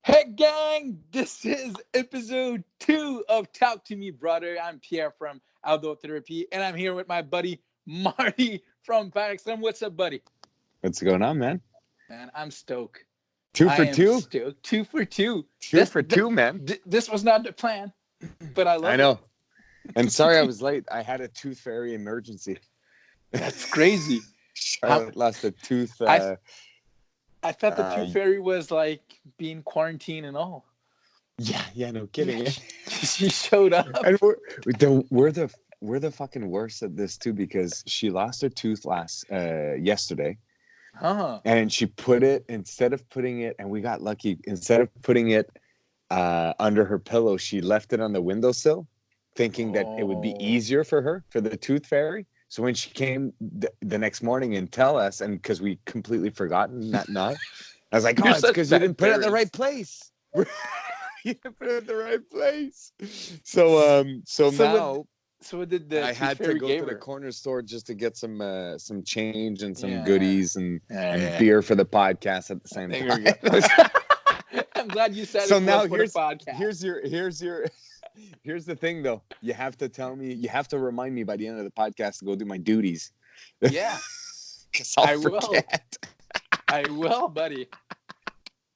Hey gang, this is episode 2 of Talk to Me Brother. I'm Pierre from Outdoor Therapy, and I'm here with my buddy Marty from Pakistan. What's up, buddy? What's going on, man? Man, I'm stoked. Two for I am two? stoked. 2 for 2. Two for two, man. This was not the plan, but I love it. I know. And sorry I was late. I had a tooth fairy emergency. That's crazy. Charlotte lost a tooth. I thought the tooth fairy was like being quarantined and all. Yeah, no kidding. She showed up. And we're the fucking worst at this too, because she lost her tooth yesterday. And she put it, instead of putting it, and we got lucky, instead of putting it under her pillow, she left it on the windowsill, thinking that it would be easier for her, for the tooth fairy. So when she came the next morning and tell us, and because we completely forgotten that night, I was like, "Oh, it's because you didn't put it in the right place. You didn't put it in the right place." So now, what did the I had to go to the corner store just to get some change and some goodies and beer for the podcast at the same time. I'm glad you said so it now for the podcast. Here's the thing, though. You have to tell me. You have to remind me by the end of the podcast to go do my duties. Yeah, because I'll forget. I will, buddy.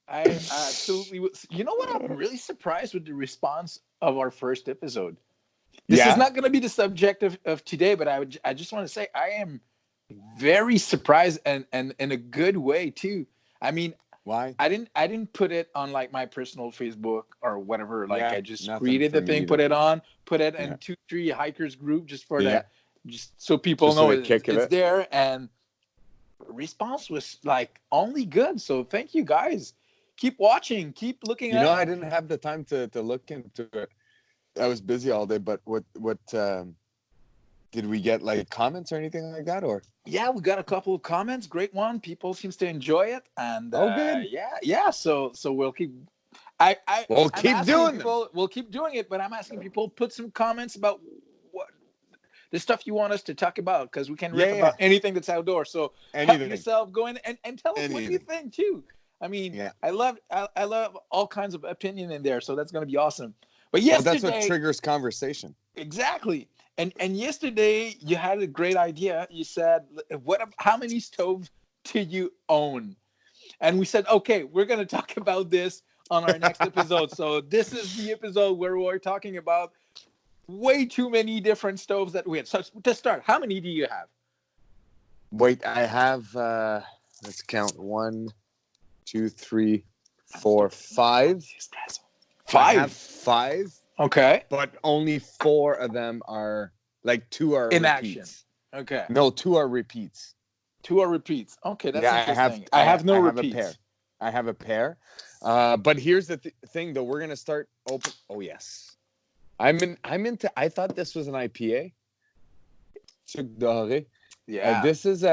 I absolutely will. You know what? I'm really surprised with the response of our first episode. This is not going to be the subject of today, but I just want to say I am very surprised and in a good way too. I mean, why? I didn't put it on like my personal Facebook or whatever. Like I just created the thing, either. put it in 2-3 hikers group just for that, just so people know it's there. And response was like only good. So thank you guys. Keep watching. Keep looking. I didn't have the time to look into it. I was busy all day. But what did we get, like comments or anything like that? Or yeah, we got a couple of comments. Great one. People seems to enjoy it, and good. Yeah. So we'll keep. We'll keep doing it. We'll keep doing it, but I'm asking people put some comments about what the stuff you want us to talk about, because we can rip about anything that's outdoors. So help yourself, go in and tell us what you think too. I mean, I love all kinds of opinion in there, so that's going to be awesome. But yesterday, that's what triggers conversation. Exactly. And yesterday you had a great idea. You said, how many stoves do you own? And we said, okay, we're going to talk about this on our next episode. So this is the episode where we're talking about way too many different stoves that we had. So to start, how many do you have? Wait, I have, let's count, 1, 2, 3, 4, 5. 5? I have 5. Okay. But only 4 of them are, like, 2 are in repeats. Action. Okay. No, 2 are repeats. 2 are repeats. Okay, that's interesting. I have no repeats. I have a pair. But here's the thing, though. We're going to start open. Oh, yes. I'm into, I thought this was an IPA. Yeah. This is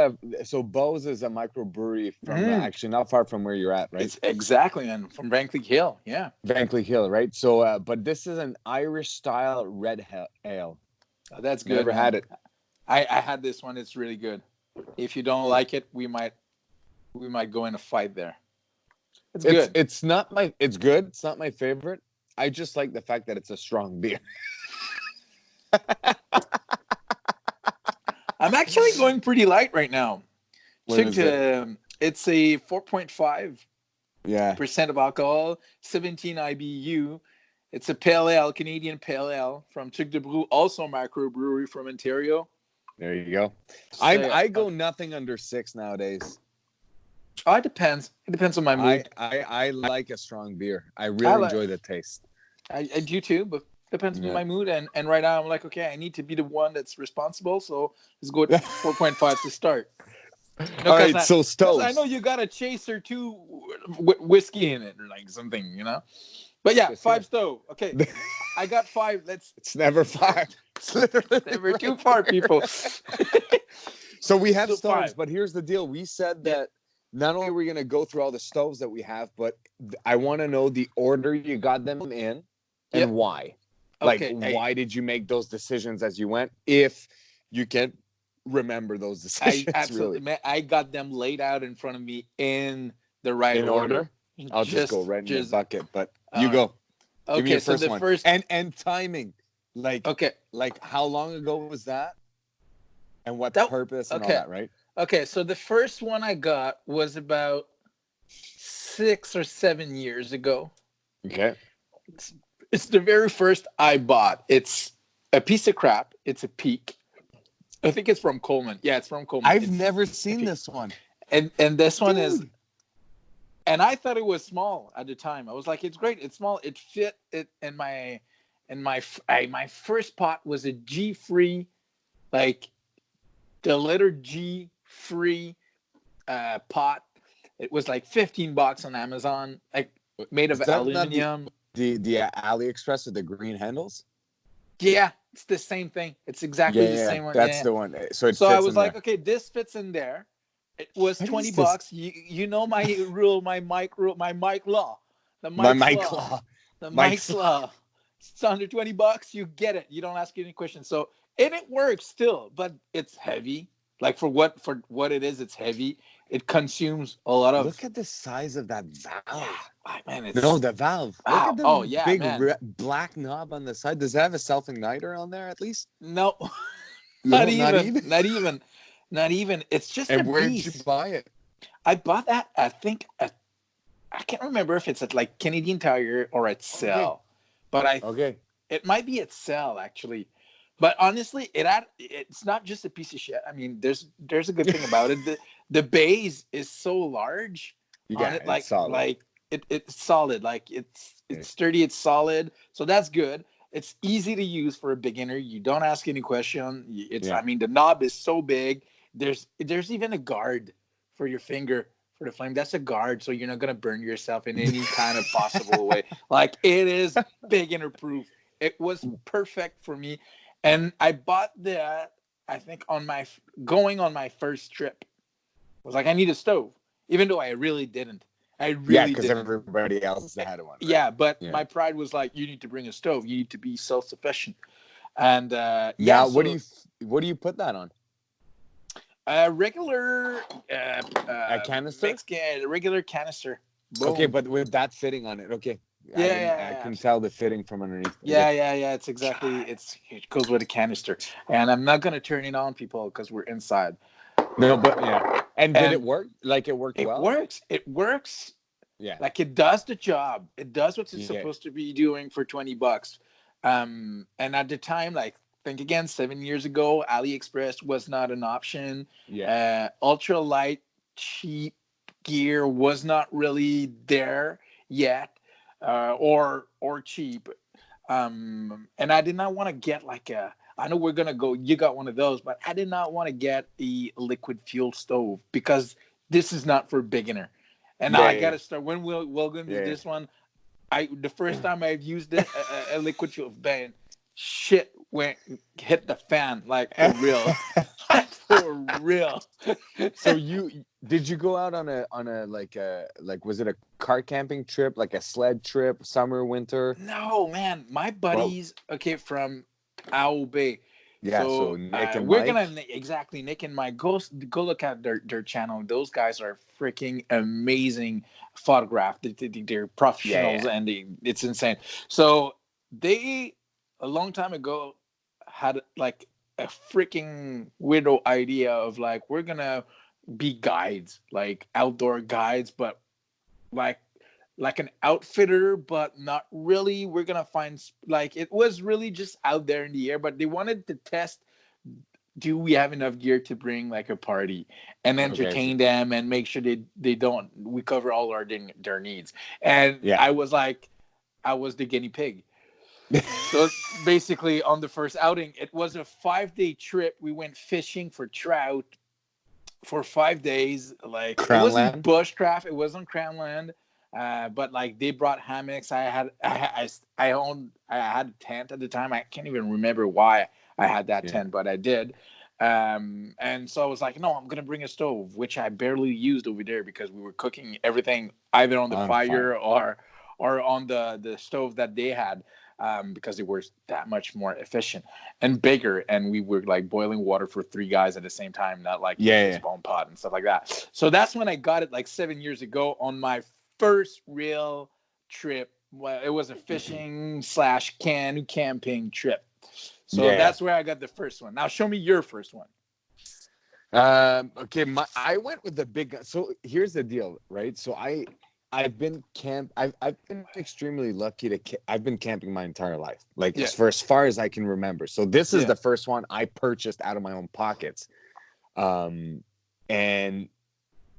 so Bose is a microbrewery from actually not far from where you're at, right? It's exactly, and from Van Cleek Hill, yeah. Van Cleek Hill, right? So, but this is an Irish style red ale. Oh, that's good. Never had it. I had this one. It's really good. If you don't like it, we might go in a fight there. It's good. It's good. It's not my favorite. I just like the fact that it's a strong beer. I'm actually going pretty light right now. It's a 4.5 percent of alcohol, 17 IBU. It's a pale ale, Canadian pale ale from TTMB, also a microbrewery from Ontario. There you go. I go nothing under 6 nowadays. Oh, it depends. It depends on my mood. I like a strong beer. I really enjoy the taste. I do too, but depends on my mood. And right now I'm like, okay, I need to be the one that's responsible. So let's go at 4.5 to start. All right, so stoves. I know you got a chaser too with whiskey in it or like something, But yeah, 5 stove. Okay, I got 5. It's never 5. It's literally never too far, people. So we have stoves, 5. But here's the deal. We said that not only are we going to go through all the stoves that we have, but I want to know the order you got them in and why. Like, why did you make those decisions as you went? If you can remember those decisions. Absolutely. Really. I got them laid out in front of me in the right order. I'll just go right in the Just bucket. But you go. Give me okay. your So first the one. first And timing. okay Like how long ago was that? And what that purpose and all okay that, right? okay. So the first one I got was about 6 or 7 years ago. Okay. It's, it's the very first I bought. It's a piece of crap. It's a Peak. I think it's from Coleman. Yeah, it's from Coleman. I've It's never a seen Peak. this one. And this one is, Dude. and I thought it was small at the time. I was like, it's great. It's small. It fit it my first pot was a G free, like the letter G free pot. It was like $15 on Amazon, like made Is of that not aluminum. the AliExpress with the green handles? Yeah, it's the same thing. It's exactly the Yeah, same one. that's Yeah. the one. So it So I fits was in like, there. okay, this fits in there. It was What 20 is this? bucks. You know my rule, my mic rule, my mic law. The My Mike's my law. claw. The Mike's Mike's law. It's under 20 bucks, you get it. You don't ask any questions. So, and it works still, but it's heavy. Like for what it is, it's heavy. It consumes a lot of. Look at the size of that Yeah, valve. man, No, it's the valve. Look wow. at the Oh yeah, big man. black knob on the side. Does it have a self igniter on there at least? No, not No, not even, even. not even, not even. It's just a And where'd you beast. buy it? I bought that. I think I can't remember if it's at like Canadian Tire or at Okay. Sell, but Okay. it might be at Sell actually. But honestly, it's not just a piece of shit. I mean, there's a good thing about it. The base is so large on Yeah, it, it's solid. it's solid. Like Yeah. it's sturdy, it's solid. So that's good. It's easy to use for a beginner. You don't ask any question. It's Yeah. I mean the knob is so big. There's even a guard for your finger for the flame. That's a guard, so you're not gonna burn yourself in any kind of possible way. Like it is beginner proof. It was perfect for me, and I bought that. I think on my going on my first trip. I was like, I need a stove, even though I really didn't. I Yeah, really because didn't. everybody else had one, right? Yeah, but Yeah. my pride was like, you need to bring a stove. You need to be self sufficient. And yeah, Now, so what do you put that on? regular A canister? Mexican regular canister. Okay, Boom. but with that fitting on it. Okay. Yeah, I yeah, can tell the fitting from underneath. Okay. yeah. It's exactly it goes with a canister, and I'm not gonna turn it on, people, because we're inside. No, but yeah. And did it And work? Like it worked it well? works. It works. Yeah. Like it does the job. It does what it's Yeah. supposed to be doing for 20 bucks. And at the time, like think again, 7 years ago, AliExpress was not an option. Yeah. Ultra light, cheap gear was not really there yet, or cheap. And I did not want to get like a. I know we're gonna go. You got one of those, but I did not want to get a liquid fuel stove because this is not for beginner. And now Yeah. I Yeah. gotta start. When we'll go into Yeah. this one, the first time I've used it, a liquid fuel, bang, shit went hit the fan like for real, like for real. So did you go out on a like was it a car camping trip, like a sled trip, summer, winter? No, man, my Well, buddies, okay, from Owl Bay. yeah, so So Nick and we're gonna Mike. exactly Nick and Mike go look at their channel. Those guys are freaking amazing photograph. They're Yeah, professionals yeah. and it's insane. So they a long time ago had like a freaking weirdo idea of like we're gonna be guides, like outdoor guides, but like an outfitter, but not really. We're gonna find like it was really just out there in the air, but they wanted to test, do we have enough gear to bring like a party and Okay. entertain them and make sure they don't we cover all their needs. And Yeah. I was like, I was the guinea pig. So basically on the first outing, it was a 5-day trip. We went fishing for trout for 5 days. Like it Crown wasn't Land. bushcraft, it wasn't crown land. But like they brought hammocks. I had a tent at the time. I can't even remember why I had that Yeah. tent, but I did. And so I was like, no, I'm gonna bring a stove, which I barely used over there because we were cooking everything either on the On fire. fire or on the stove that they had, because they were that much more efficient and bigger, and we were like boiling water for 3 guys at the same time, not like Yeah, this yeah. bone pot and stuff like that. So that's when I got it like 7 years ago on my first real trip. Well, it was a fishing / canoe camping trip. So that's where I got the first one. Now show me your first one. Okay, I went with the big gun. So here's the deal, right? So I've been extremely lucky I've been camping my entire life, like for as far as I can remember. So this is the first one I purchased out of my own pockets. And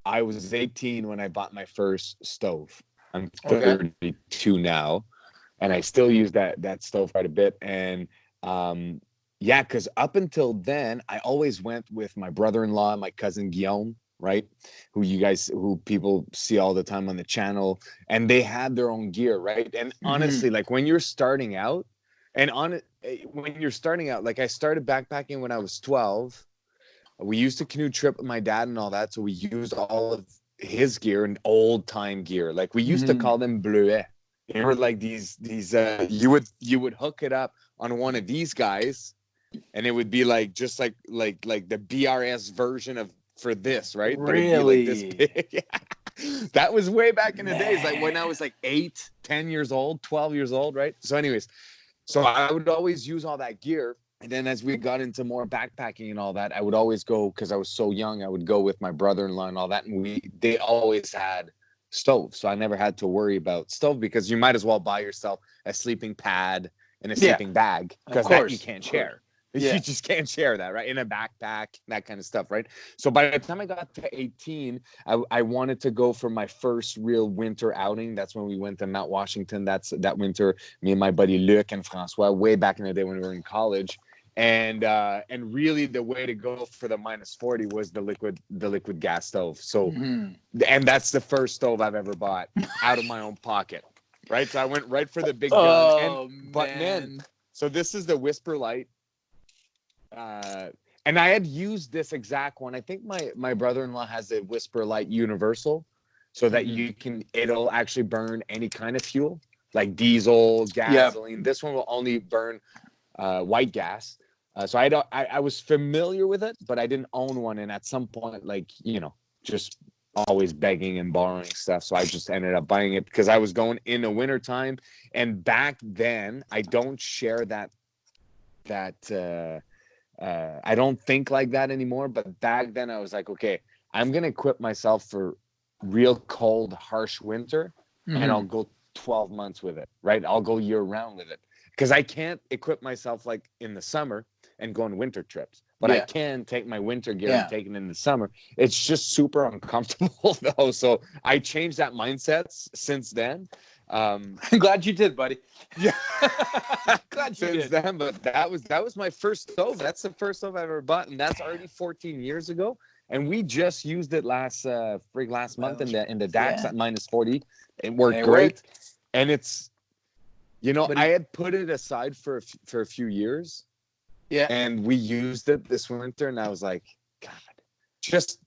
I was 18 when I bought my first stove. I'm 32 now, and I still use that stove quite a bit. And because up until then, I always went with my brother-in-law, my cousin Guillaume, right? Who people see all the time on the channel, and they had their own gear, right? And honestly, like when you're starting out, like I started backpacking when I was 12. We used to canoe trip with my dad and all that, so we used all of his gear and old time gear. Like we used to call them bleuets. They were like these you would hook it up on one of these guys, and it would be like just like the BRS version for this, right? Really? But it'd be like this big. Yeah. That was way back in the days, like when I was like 8, 10 years old, 12 years old, right? So anyways, so I would always use all that gear. And then as we got into more backpacking and all that, I would always go, because I was so young, I would go with my brother-in-law and all that. And they always had stoves. So I never had to worry about stove, because you might as well buy yourself a sleeping pad and a sleeping bag, because that you can't share. Yeah. You just can't share that, right? In a backpack, that kind of stuff, right? So by the time I got to 18, I wanted to go for my first real winter outing. That's when we went to Mount Washington. That winter, me and my buddy Luc and Francois, way back in the day when we were in college. And really the way to go for the -40 was the liquid gas stove. So, and that's the first stove I've ever bought out of my own pocket, right? So I went right for the big gun. But man, so this is the Whisper Light. And I had used this exact one. I think my brother-in-law has a Whisper Light Universal, so that it'll actually burn any kind of fuel, like diesel, gasoline. Yep. This one will only burn white gas. So I was familiar with it, but I didn't own one. And at some point, like, just always begging and borrowing stuff. So I just ended up buying it because I was going in the wintertime. And back then, I don't share that I don't think like that anymore. But back then I was like, okay, I'm going to equip myself for real cold, harsh winter, and I'll go 12 months with it, right? I'll go year round with it. Because I can't equip myself like in the summer and go on winter trips. But I can take my winter gear and take it in the summer. It's just super uncomfortable though. So I changed that mindset since then. I'm glad you did, buddy. Yeah. Glad you since did. then, but that was my first stove. That's the first stove I've ever bought, and that's already 14 years ago. And we just used it last month in the DAX at -40. It worked great. And it's, I had put it aside for a few years. Yeah. And we used it this winter, and I was like, God, just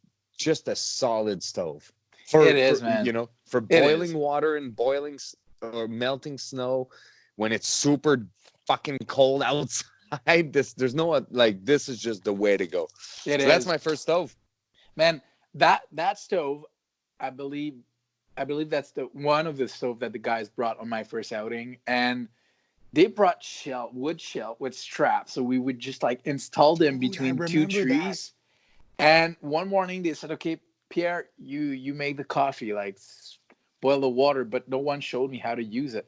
a solid stove. Man. For boiling water and boiling or melting snow when it's super fucking cold outside. There's no this is just the way to go. That's my first stove. Man, that stove, I believe that's the one of the stove that the guys brought on my first outing, and they brought wood shell with straps, so we would just install them between two trees. And one morning they said, "Okay, Pierre, you make the coffee, boil the water," but no one showed me how to use it.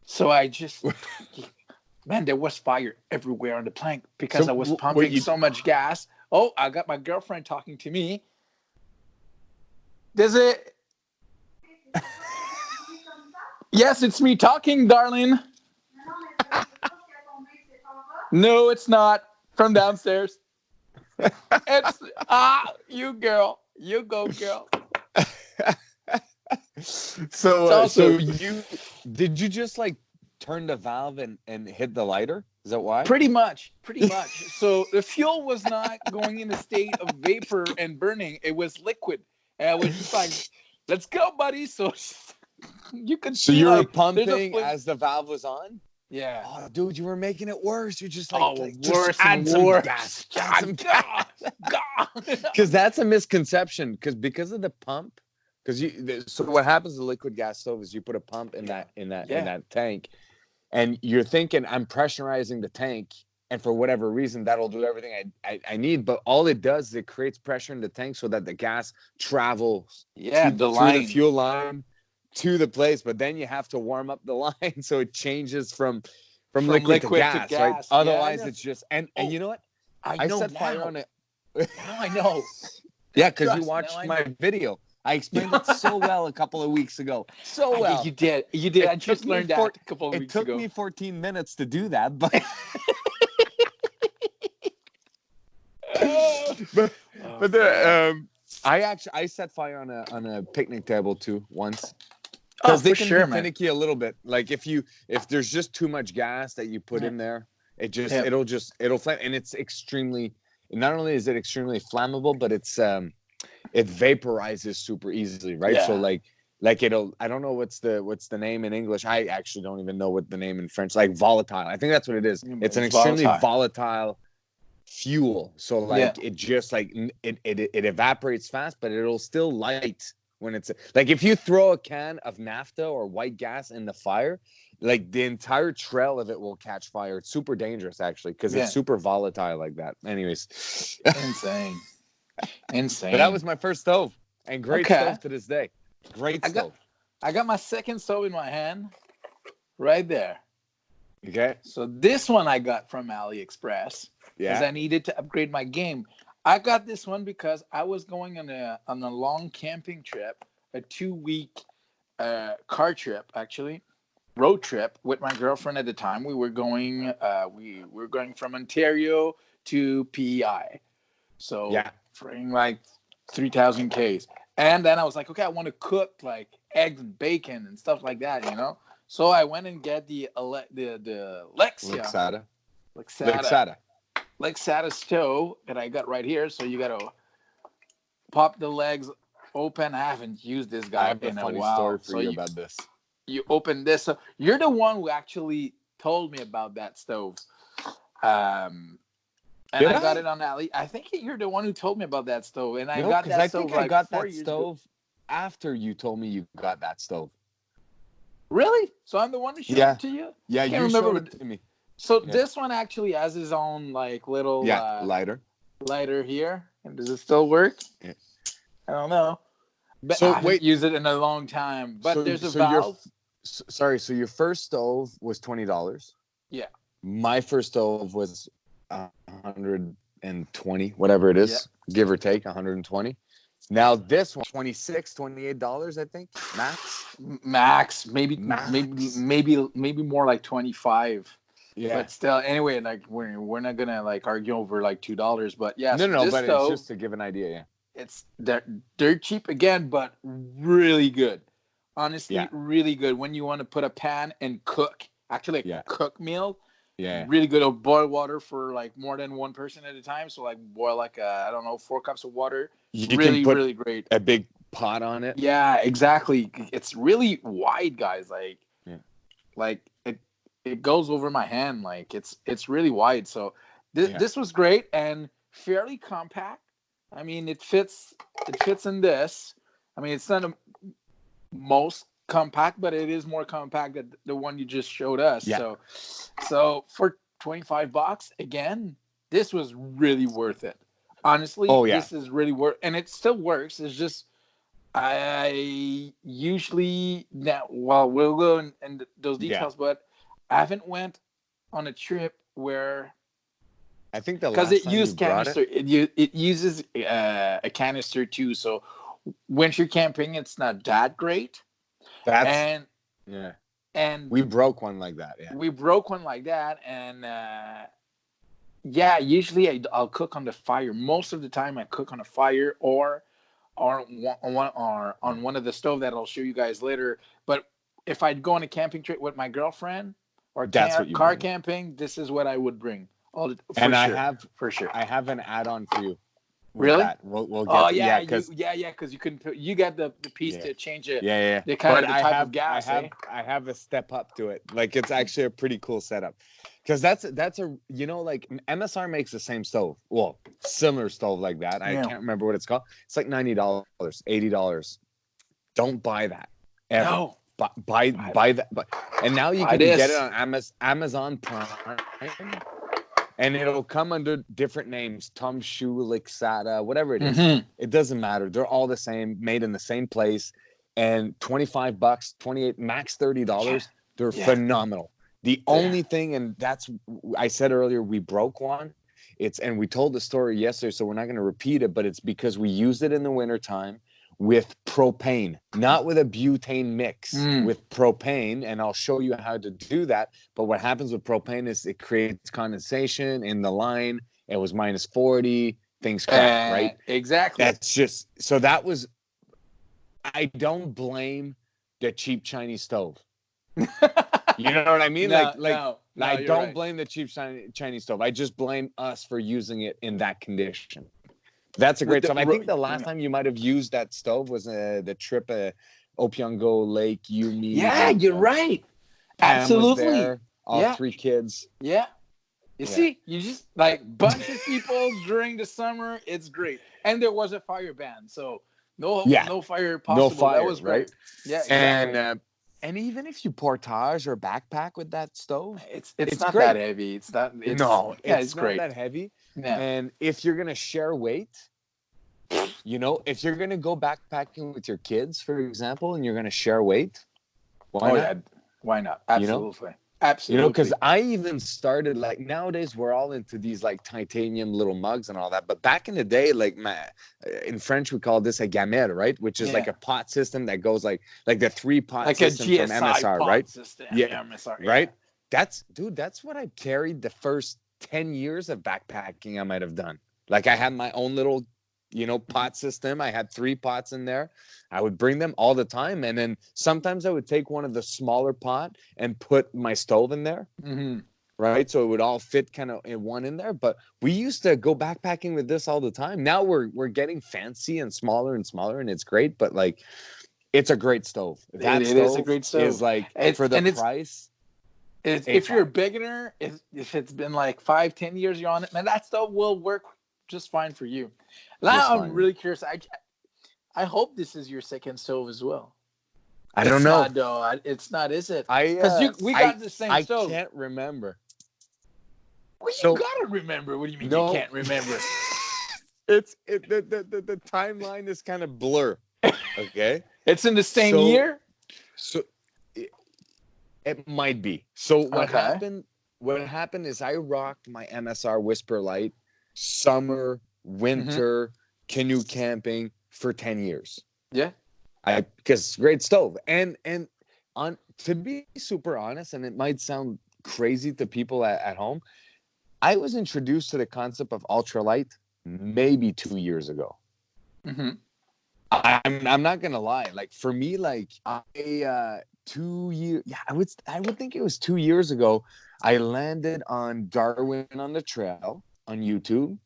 So I just, man, there was fire everywhere on the plank because I was pumping so much gas. Oh, I got my girlfriend talking to me. Does it? Yes, it's me talking, darling. No, it's not. From downstairs. It's you girl. You go, girl. So did you just turn the valve and hit the lighter? Is that why? Pretty much. So the fuel was not going in a state of vapor and burning. It was liquid. And I was just like, let's go, buddy. So you could see. So you were pumping as the valve was on? Yeah. Oh, dude, you were making it worse. You just worse and worse. Add some gas. Because that's a misconception. Because of the pump, because so what happens with liquid gas stove is you put a pump in that tank, and you're thinking I'm pressurizing the tank, and for whatever reason that'll do everything I need, but all it does is it creates pressure in the tank so that the gas travels through the fuel line to the place, but then you have to warm up the line so it changes from liquid to gas, right? Otherwise it's just and you know what? I set fire on it. Now I know. Yeah, because you watched my video. I explained it so well a couple of weeks ago. So well. You did. I just learned that a couple of weeks ago. It took me 14 minutes to do that, but I set fire on a picnic table too once. Because they can be finicky a little bit. Like if there's just too much gas that you put in there, it'll flame, and it's extremely. Not only is it extremely flammable, but it vaporizes super easily, right? Yeah. So like I don't know what's the name in English. I actually don't even know what the name in French. Like volatile. I think that's what it is. It's an extremely volatile fuel. So like it just like it evaporates fast, but it'll still light when it's like if you throw a can of naphtha or white gas in the fire, like the entire trail of it will catch fire. It's super dangerous actually because it's super volatile like that. Anyways, insane. But that was my first stove, and great stove to this day. Great stove. I got my second stove in my hand, right there. Okay. So this one I got from AliExpress because I needed to upgrade my game. I got this one because I was going on a long camping trip, a 2-week car trip, actually, road trip with my girlfriend at the time. We were going from Ontario to PEI, so for like 3,000 Ks. And then I was like, okay, I want to cook like eggs and bacon and stuff like that, you know. So I went and get the Lexata stove that I got right here. So you got to pop the legs open. I haven't used this guy in a while. I have a funny story for you about this. You open this. So you're the one who actually told me about that stove. And I got it on Ali. I think you're the one who told me about that stove. And I got that stove like 4 years ago. After you told me you got that stove. Really? So I'm the one who showed it to you? Yeah, you showed it to me. So this one actually has his own like little lighter here. And does it still work? Yeah. I don't know. But I haven't used it in a long time. But there's a valve. So your first stove was $20. Yeah. My first stove was 120, whatever it is, give or take 120. Now this one, $26, $28, I think, max, maybe more like 25. Yeah. But still, anyway, like we're not gonna like argue over like $2, but yeah. No, but stove, it's just to give an idea. Yeah. It's they're cheap again, but really good. Honestly, really good when you want to put a pan and cook. Actually, a cook meal. Yeah. Really good. Boil water for like more than one person at a time. So like boil like 4 cups of water. Really great. A big pot on it. Yeah, exactly. It's really wide, guys. Like it goes over my hand. Like it's really wide. So this was great and fairly compact. I mean, it fits in this. I mean, it's not the most compact, but it is more compact than the one you just showed us. Yeah. So for $25, again, this was really worth it. Honestly, this is really worth, and it still works. It's just I usually we'll go in those details, but I haven't went on a trip where I think because it used canister, it uses a canister too. So winter camping, it's not that great. And we broke one like that. Yeah, we broke one like that, and usually I'll cook on the fire. Most of the time, I cook on a fire or on one of the stove that I'll show you guys later. But if I'd go on a camping trip with my girlfriend or car camping, this is what I would bring. For sure. I have an add-on for you. Really? We'll get because you couldn't. You got the piece to change it. Yeah. The type of gas. I have a step up to it. Like it's actually a pretty cool setup. Because that's a like MSR makes the same stove. Well, similar stove like that. I can't remember what it's called. It's like $90, $80. Don't buy that ever. No. Buy that. And now you can get it on Amazon Prime, and it'll come under different names: Tumshu, Lixata, whatever it is. Mm-hmm. It doesn't matter. They're all the same, made in the same place, and $25, 28, max $30. They're phenomenal. The only thing, and that's I said earlier, we broke one. And we told the story yesterday, so we're not going to repeat it, but it's because we used it in the wintertime with propane, not with a butane mix, with propane. And I'll show you how to do that. But what happens with propane is it creates condensation in the line. It was minus 40, things crack, right? Exactly. That's just, so that was, I don't blame the cheap Chinese stove. You know what I mean? No, I don't blame the cheap Chinese stove. I just blame us for using it in that condition. That's a great stove. I think the last time you might have used that stove was the trip Opyeongo Lake, Yumi. Yeah, you're right. Absolutely. Was there, all 3 kids. Yeah. You see, you just like bunch of people during the summer. It's great. And there was a fire ban, so no fire possible. No fire, that was great. Right? Yeah, exactly. And even if you portage or backpack with that stove, it's not great. That heavy. It's not. It's not great. That heavy. Yeah. And if you're gonna share weight, you know, if you're gonna go backpacking with your kids, for example, and you're gonna share weight, why not? Yeah. Why not? Absolutely. You know? Absolutely. You know, because I even started, like, nowadays we're all into these like titanium little mugs and all that. But back in the day, like, in French we call this a gamelle, right? Which is like a pot system that goes like the 3-pot like system a GSI from MSR, pot right? System, MSR, right? That's what I carried the first 10 years of backpacking. I might have done. Like, I had my own little, you know, pot system. I had 3 pots in there. I would bring them all the time. And then sometimes I would take one of the smaller pot and put my stove in there. Mm-hmm. Right. So it would all fit kind of in one in there. But we used to go backpacking with this all the time. Now we're getting fancy and smaller, and it's great. But like, it's a great stove. That it is a great stove. Is like, for the price. If you're a beginner, if it's been like 5-10 years you're on it, man, that stove will work just fine for you. Now I'm really curious. I hope this is your second stove as well. I don't know. It's not, is it? Because we got the same stove. I can't remember. Well, you gotta remember. What do you mean you can't remember? The timeline is kind of blur. Okay. It's in the same year. So it might be. So what happened? What happened is I rocked my MSR Whisper Light summer, winter, canoe camping for 10 years. Yeah. Because it's a great stove. And to be super honest, and it might sound crazy to people at home, I was introduced to the concept of ultralight maybe 2 years ago. Mm-hmm. I'm not gonna lie. Like, for me, like, 2 years. Yeah, I would think it was 2 years ago. I landed on Darwin on the Trail on YouTube,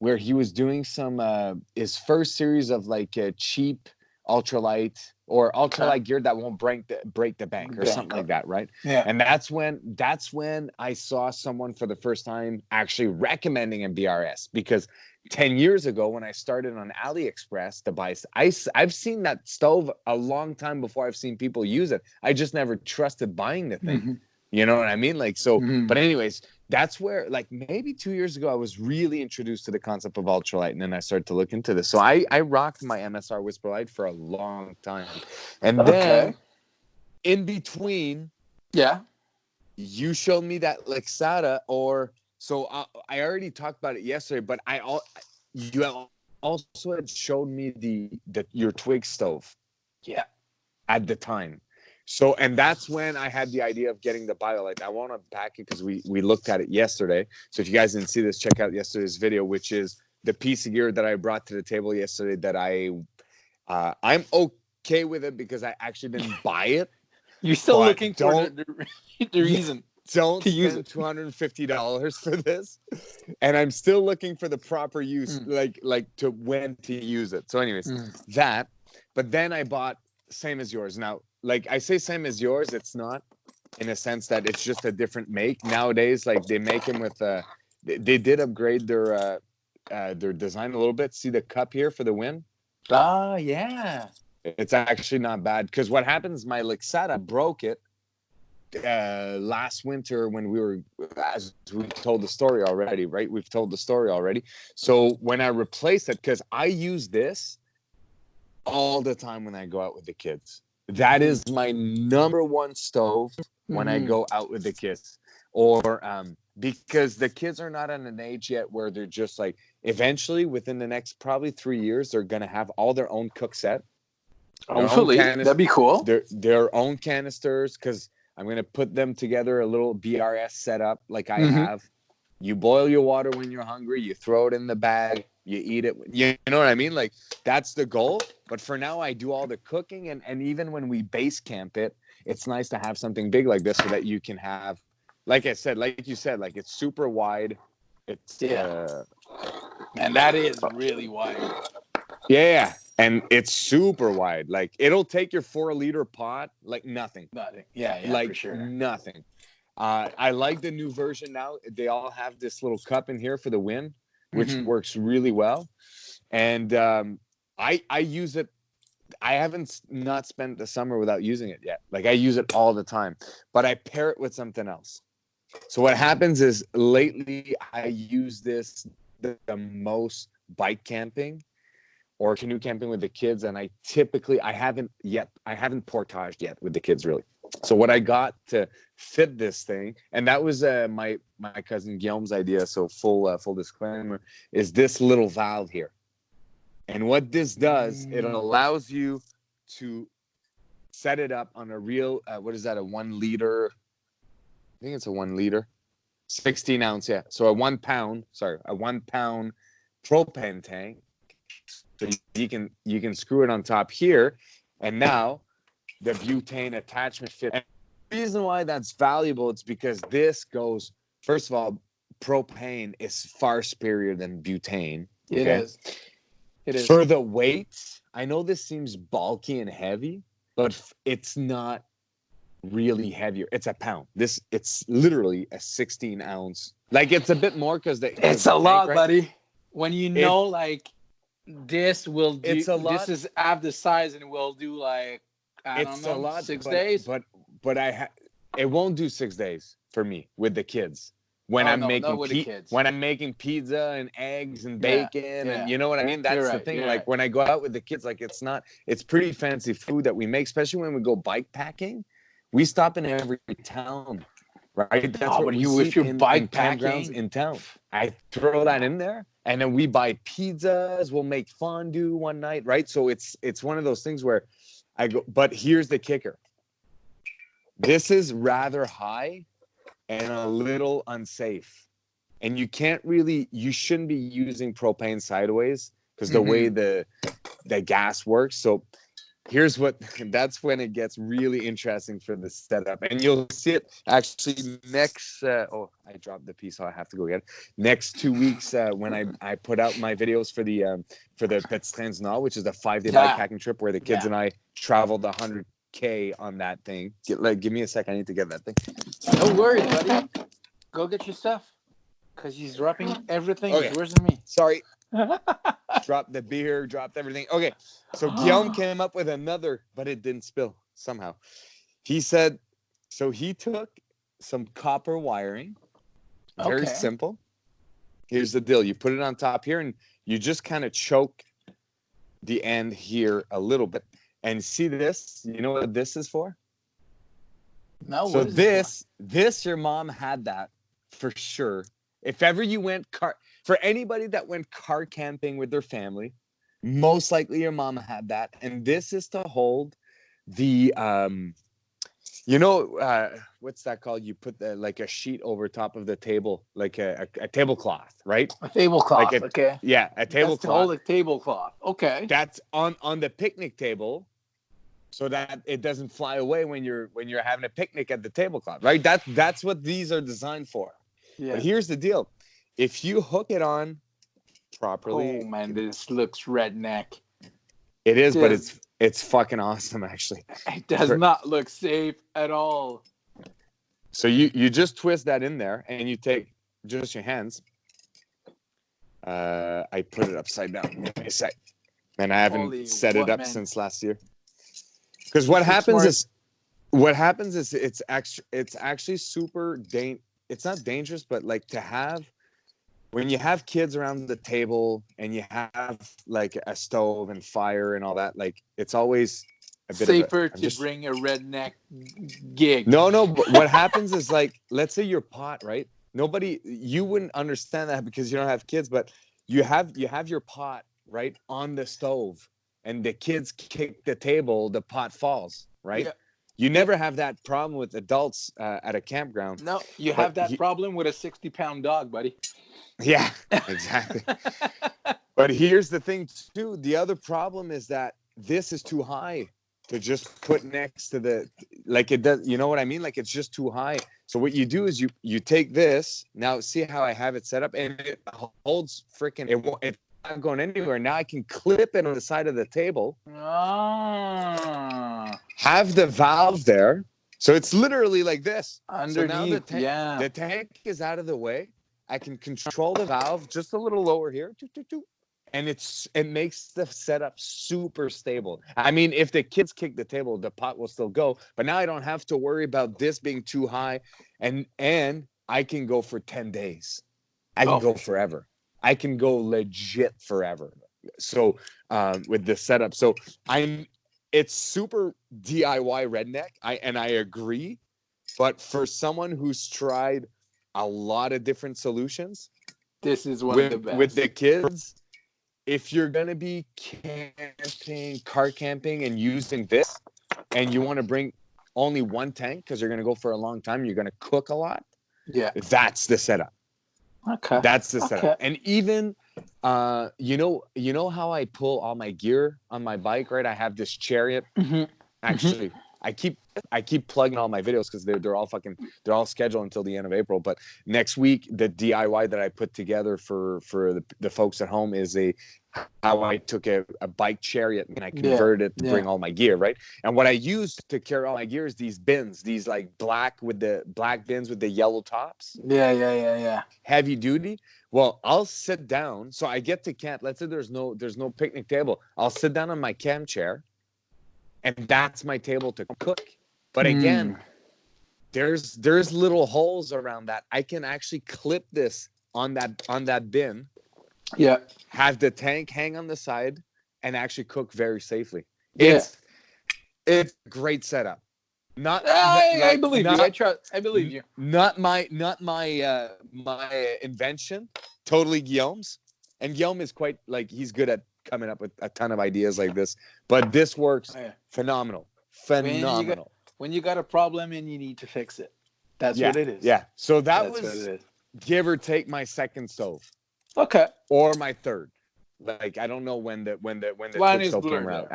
where he was doing some his first series of like cheap ultralight gear that won't break the bank or something like that, right? Yeah. And that's when I saw someone for the first time actually recommending a BRS, because 10 years ago when I started on AliExpress to buy, I've seen that stove a long time before I've seen people use it. I just never trusted buying the thing. Mm-hmm. You know what I mean? Like, so, but anyways, that's where, like, maybe 2 years ago, I was really introduced to the concept of ultralight, and then I started to look into this. So I rocked my MSR Whisper Light for a long time. And then in between, you showed me that Lexata, so I already talked about it yesterday, but you also had showed me your twig stove. Yeah. At the time. So, and that's when I had the idea of getting the BioLite. I want to back it because we looked at it yesterday. So if you guys didn't see this, check out yesterday's video, which is the piece of gear that I brought to the table yesterday that I'm okay with it because I actually didn't buy it. You're still looking for the reason. Don't spend $250 for this. And I'm still looking for the proper use, like to when to use it. So anyways, but then I bought same as yours. Now, like I say same as yours, it's not, in a sense that it's just a different make. Nowadays, like they make them with they did upgrade their design a little bit. See the cup here for the win? Oh, yeah. It's actually not bad because what happens, my Lixada broke it last winter when we were, as we told the story already, right? We've told the story already. So when I replaced it, because I use this all the time when I go out with the kids. That is my number one stove when I go out with the kids. Or because the kids are not at an age yet where they're just like, eventually within the next probably 3 years, they're going to have all their own cook set. Hopefully, that'd be cool. Their own canisters, because I'm going to put them together, a little BRS setup like I have. You boil your water when you're hungry. You throw it in the bag. You eat it. You know what I mean? Like, that's the goal. But for now, I do all the cooking. And even when we base camp it, it's nice to have something big like this so that you can have, like I said, like you said, like it's super wide. It's and that is really wide. Yeah. And it's super wide. Like, it'll take your 4-liter pot like nothing. Yeah, like for sure. Nothing. I like the new version now. They all have this little cup in here for the wind, which works really well. And I use it. I haven't not spent the summer without using it yet. Like, I use it all the time, but I pair it with something else. So what happens is lately I use this the most bike camping or canoe camping with the kids. And I haven't portaged yet with the kids, really. So what I got to fit this thing, and that was my cousin Guillaume's idea. So full disclaimer, is this little valve here. And what this does, it allows you to set it up on a real, what is that, a 1 liter? I think it's a 1 liter, 16 ounce. Yeah. So a 1 pound propane tank. So you can screw it on top here. And now the butane attachment fit. And the reason why that's valuable, it's because this goes, first of all, propane is far superior than butane. Okay? It is. For the weight, I know this seems bulky and heavy, but it's not really heavier. It's a pound. It's literally a 16 ounce. Like, it's a bit more because it's a lot, right? Buddy. When you know, like, this will do. It's a lot. This is half the size, and we'll do like I don't know, a lot, 6 days. But it won't do 6 days for me with the kids. When I'm making pizza and eggs and bacon and you know what I mean? That's the thing. Like, when I go out with the kids, like, it's pretty fancy food that we make, especially when we go bike packing. We stop in every town, right? That's what if you're bike packing in town. I throw that in there, and then we buy pizzas. We'll make fondue one night, right? So it's one of those things where I go. But here's the kicker. This is rather high and a little unsafe. And you shouldn't be using propane sideways because the way the gas works. So that's when it gets really interesting for the setup. And you'll see it actually next, I dropped the piece, so I have to go again. Next 2 weeks when I put out my videos for the Petits Trains Nord, which is a 5-day bikepacking trip where the kids and I traveled 100K on that thing. Give me a sec. I need to get that thing. No worries, buddy. Go get your stuff. Because he's dropping everything. Okay. He's worse than me. Sorry. Dropped the beer, dropped everything. Okay. So Guillaume came up with another, but it didn't spill somehow. He said, so he took some copper wiring. Very simple. Here's the deal. You put it on top here and you just kind of choke the end here a little bit. And see this? You know what this is for? No. So this your mom had that for sure. If ever you went for anybody that went car camping with their family, most likely your mom had that. And this is to hold the what's that called? You put like a sheet over top of the table, like a tablecloth, right? A tablecloth. Okay. Yeah, a tablecloth. That's to hold a tablecloth. Okay. That's on the picnic table, so that it doesn't fly away when you're having a picnic at the tablecloth, right? That's what these are designed for. Yeah. But here's the deal: if you hook it on properly, oh man, this looks redneck. It is, but it's fucking awesome, actually. It does not look safe at all. So you just twist that in there, and you take just your hands. I put it upside down. Give me a sec. And I haven't set it up since last year. Because This is smart. what happens is it's actually it's not dangerous, but like to have when you have kids around the table and you have like a stove and fire and all that, like it's always a bit of a Safer I'm to just bring a redneck gig. no, but what happens is like let's say your pot, right? You wouldn't understand that because you don't have kids, but you have your pot right on the stove and the kids kick the table, the pot falls, right? Yeah. You Yep. never have that problem with adults at a campground. No, you But have that problem with a 60-pound dog, buddy. yeah, exactly. But here's the thing too. The other problem is that this is too high to just put next to the like it does. You know what I mean? Like it's just too high. So what you do is you take this. Now see how I have it set up, and it holds freaking. It's not going anywhere. Now I can clip it on the side of the table. Ah. Have the valve there, so it's literally like this. So now Underneath, yeah. the tank is out of the way. I can control the valve just a little lower here. And it makes the setup super stable. I mean, if the kids kick the table, the pot will still go. But now I don't have to worry about this being too high, and I can go for 10 days. I can go forever. I can go legit forever. So with this setup, so it's super DIY redneck. I agree, but for someone who's tried a lot of different solutions, this is one of the with best. the kids. If you're going to be camping, car camping, and using this, and you want to bring only one tank because you're going to go for a long time, you're going to cook a lot. Yeah. That's the setup. Okay. That's the setup. And even, you know how I pull all my gear on my bike, right? I have this Chariot. Mm-hmm. Actually, I keep plugging all my videos because they're all scheduled until the end of April. But next week, the DIY that I put together for the folks at home is how I took a bike Chariot and I converted it to bring all my gear, right? And what I used to carry all my gear is these bins, these like black bins with the yellow tops. Yeah. Heavy duty. Well, I'll sit down. So I get to camp. Let's say there's no picnic table. I'll sit down on my camp chair. And that's my table to cook. But again, there's little holes around that. I can actually clip this on that bin. Yeah. Have the tank hang on the side and actually cook very safely. Yeah. It's a great setup. I believe you. I believe you. Not my invention. Totally Guillaume's. And Guillaume is quite like he's good at coming up with a ton of ideas like this. But this works phenomenal. When you got a problem and you need to fix it. That's what it is. Yeah. So that was give or take my second stove. Okay. Or my third. Like I don't know when the Twig stove came out.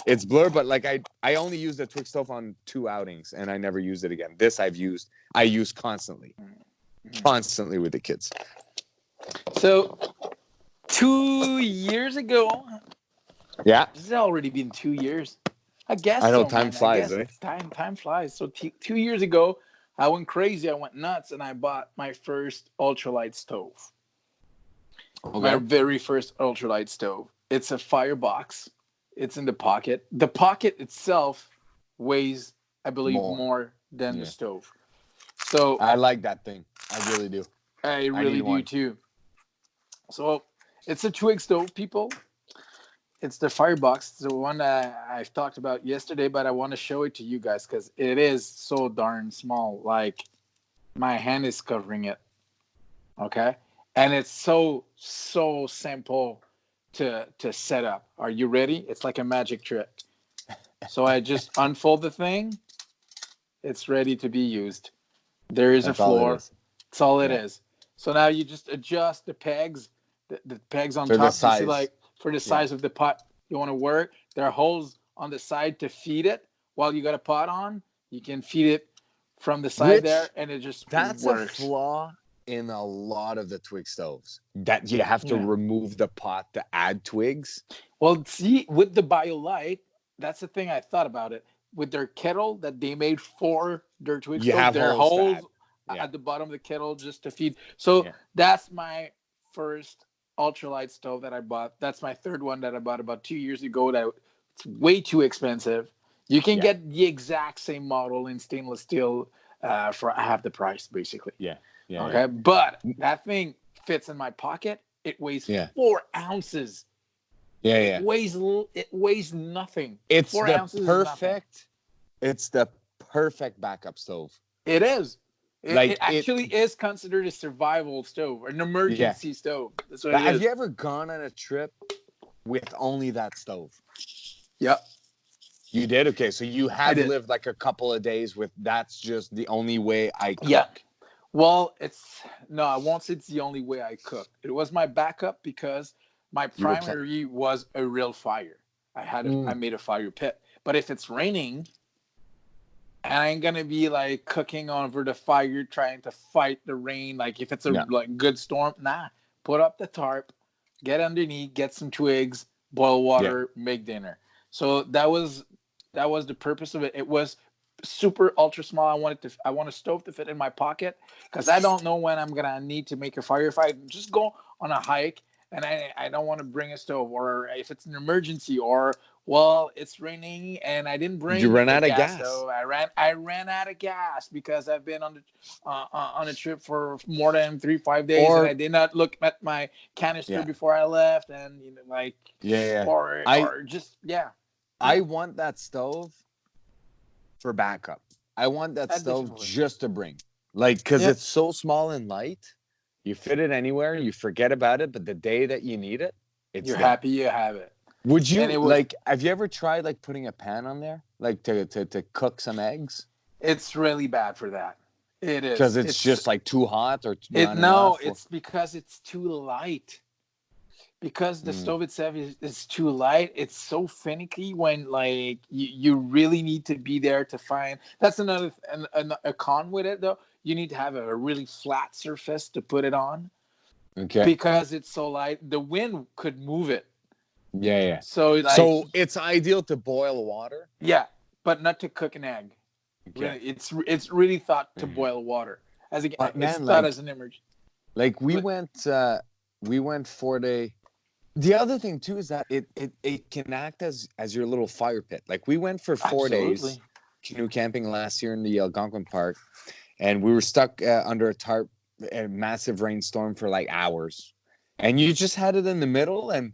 It's blurred, but like I only used the Twig stove on 2 outings and I never used it again. This I use constantly with the kids. So 2 years ago. Yeah. This has already been 2 years. I guess. I know time flies, right? Time flies. So 2 years ago, I went crazy. I went nuts, and I bought my first ultralight stove. Okay. My very first ultralight stove. It's a firebox. It's in the pocket. The pocket itself weighs, I believe, more than the stove. So I like that thing. I really do. I really do too. So it's a Twig stove, people. It's the firebox, the one that I've talked about yesterday, but I want to show it to you guys because it is so darn small. Like my hand is covering it. Okay. And it's so simple to set up. Are you ready? It's like a magic trick. So I just unfold the thing. It's ready to be used. There is a floor. That's all it is. So now you just adjust the pegs, the pegs on top. To see, like, for the size of the pot you want to work. There are holes on the side to feed it while you got a pot on. You can feed it from the side there, and it just works. A flaw in a lot of the Twig stoves that you have to remove the pot to add twigs. Well, see, with the BioLite, that's the thing I thought about it. With their kettle that they made for their Twig stove, there are holes at the bottom of the kettle just to feed. So that's my first ultralight stove that I bought. That's my third one that I bought about 2 years ago. It's way too expensive. You can get the exact same model in stainless steel for half the price, basically. Yeah. Yeah. Okay, but that thing fits in my pocket. It weighs 4 ounces. Yeah. It weighs nothing. It's 4 ounces is nothing. It's the perfect backup stove. It is. Like It actually is considered a survival stove, an emergency stove. That's what it is. Have you ever gone on a trip with only that stove? Yep. You did? Okay, so you have lived like a couple of days with that's just the only way I cook. Yeah. Well, I won't say it's the only way I cook. It was my backup because my primary was a real fire. I made a fire pit. But if it's raining, and I ain't gonna be like cooking over the fire trying to fight the rain. Like if it's a like good storm, put up the tarp, get underneath, get some twigs, boil water, make dinner. So that was the purpose of it. It was super ultra small. I want a stove to fit in my pocket because I don't know when I'm gonna need to make a fire. If I just go on a hike and I don't want to bring a stove, or if it's an emergency, or it's raining and I didn't bring a gas stove. I ran out of gas because I've been on a trip for more than 3-5 days, and I did not look at my canister before I left, and I want that stove for backup. I want that stove just to bring, like, because it's so small and light. You fit it anywhere, you forget about it, but the day that you need it, you're happy you have it. Would you have you ever tried like putting a pan on there, like to cook some eggs? It's really bad for that. It is because it's just like too hot or not enough. It's because it's too light. Because the stove itself is too light, it's so finicky when like you really need to be there to find. That's another a con with it though. You need to have a really flat surface to put it on. Okay. Because it's so light, the wind could move it. Yeah. So it's ideal to boil water. Yeah, but not to cook an egg. Okay. Really, it's really thought to boil water as it's thought as an emergency. Like we went 4 day. The other thing too is that it can act as your little fire pit. Like we went for 4 days canoe camping last year in the Algonquin Park, and we were stuck under a tarp, a massive rainstorm for like hours, and you just had it in the middle, and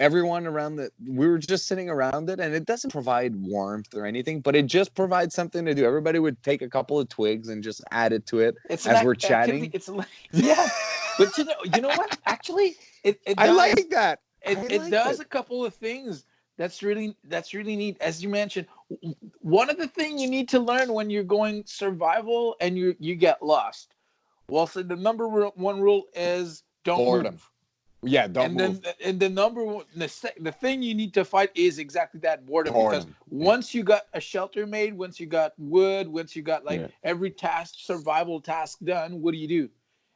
everyone around we were just sitting around it, and it doesn't provide warmth or anything, but it just provides something to do. Everybody would take a couple of twigs and just add it to it as we're chatting. But you know what? Actually, I like that. It does a couple of things that's really neat. As you mentioned, one of the things you need to learn when you're going survival and you get lost. Well, so the number one rule is don't move. Yeah, don't move. And the number one, the thing you need to fight is exactly that boredom. Because once you got a shelter made, once you got wood, once you got every survival task done, what do?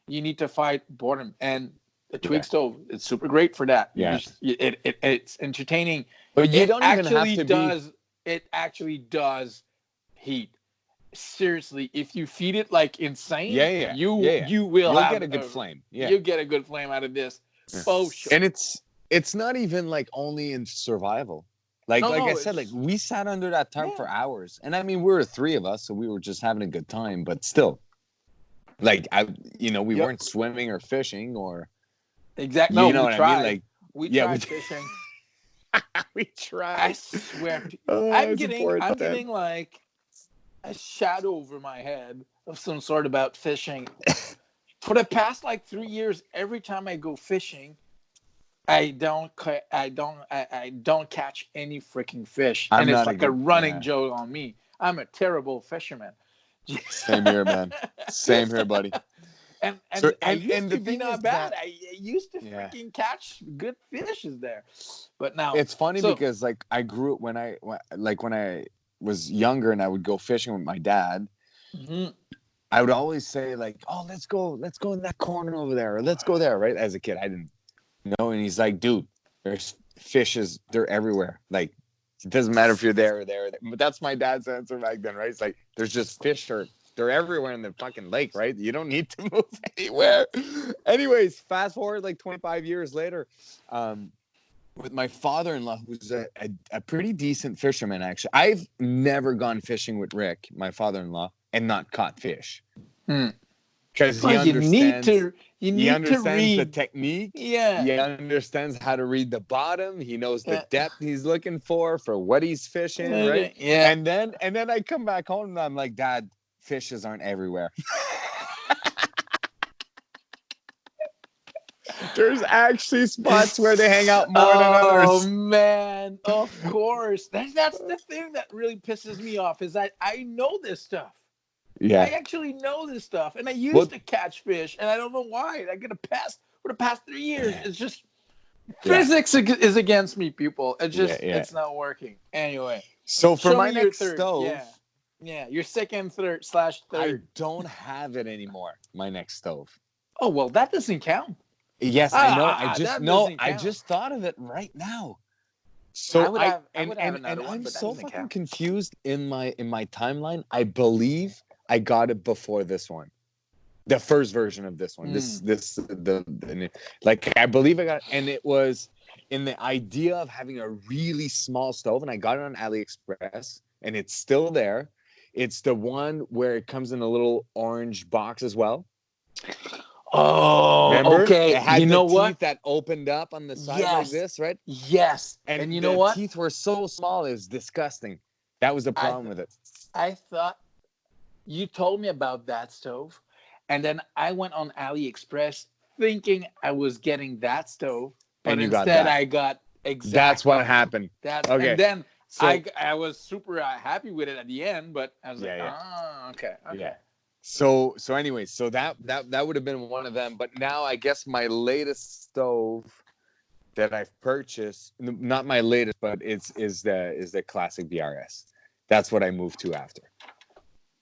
You need to fight boredom. And the twig stove, it's super great for that. Yeah. It's entertaining. But you don't even have to be. It actually does heat. Seriously, if you feed it like insane, you will get a good flame. Yeah. You'll get a good flame out of this. Oh, sure. And it's not even like only in survival. Like I said, like we sat under that tarp for hours. And I mean, we were 3 of us, so we were just having a good time, but still. Like we weren't swimming or fishing or exactly. No, you know what tried. I mean? Like we tried fishing. We tried. I swear. I'm getting like a shadow over my head of some sort about fishing. For the past like 3 years, every time I go fishing, I don't catch any freaking fish, and it's like a running joke on me. I'm a terrible fisherman. Same here, man. Same here, buddy. And I used to be not bad. I used to freaking catch good fishes there, but now it's funny because like I grew up when I was younger and I would go fishing with my dad. Mm-hmm. I would always say like, "Oh, let's go in that corner over there, or let's go there." Right? As a kid, I didn't know, and he's like, "Dude, there's fishes. They're everywhere. Like, it doesn't matter if you're there or there." But that's my dad's answer back then, right? It's like there's just fish, or they're everywhere in the fucking lake, right? You don't need to move anywhere. Anyways, fast forward like 25 years later, with my father-in-law, who's a pretty decent fisherman, actually. I've never gone fishing with Rick, my father-in-law, and not caught fish. Because Well, you need to the read. technique. Yeah. He understands how to read the bottom. He knows the depth he's looking for what he's fishing, right? Yeah. And then I come back home and I'm like, Dad, fishes aren't everywhere. There's actually spots where they hang out more than others. Oh man, of course. That's the thing that really pisses me off is that I know this stuff. Yeah. I actually know this stuff, and I used to catch fish, and I don't know why. I get a pass for the past 3 years. It's just physics is against me, people. It's not working. Anyway, so for my your next third. stove, your second, third. I don't have it anymore. My next stove. Oh well, that doesn't count. Yes, I know. I just thought of it right now. So I would have another one, I'm but so fucking confused in my timeline. I believe I got it before this one, the first version of this one. Like I believe I got, and it was in the idea of having a really small stove, and I got it on AliExpress, and it's still there. It's the one where it comes in a little orange box as well. Oh, remember? Okay. It had teeth that opened up on the side like this, right? Yes. And you know what? The teeth were so small, it was disgusting. That was the problem with it. I thought you told me about that stove, and then I went on AliExpress thinking I was getting that stove, but instead I got exactly. That's what happened. Okay. And then I was super happy with it at the end, but I was okay. Yeah. So anyways, so that would have been one of them. But now I guess my latest stove that I've purchased, not my latest, but is the classic BRS. That's what I moved to after.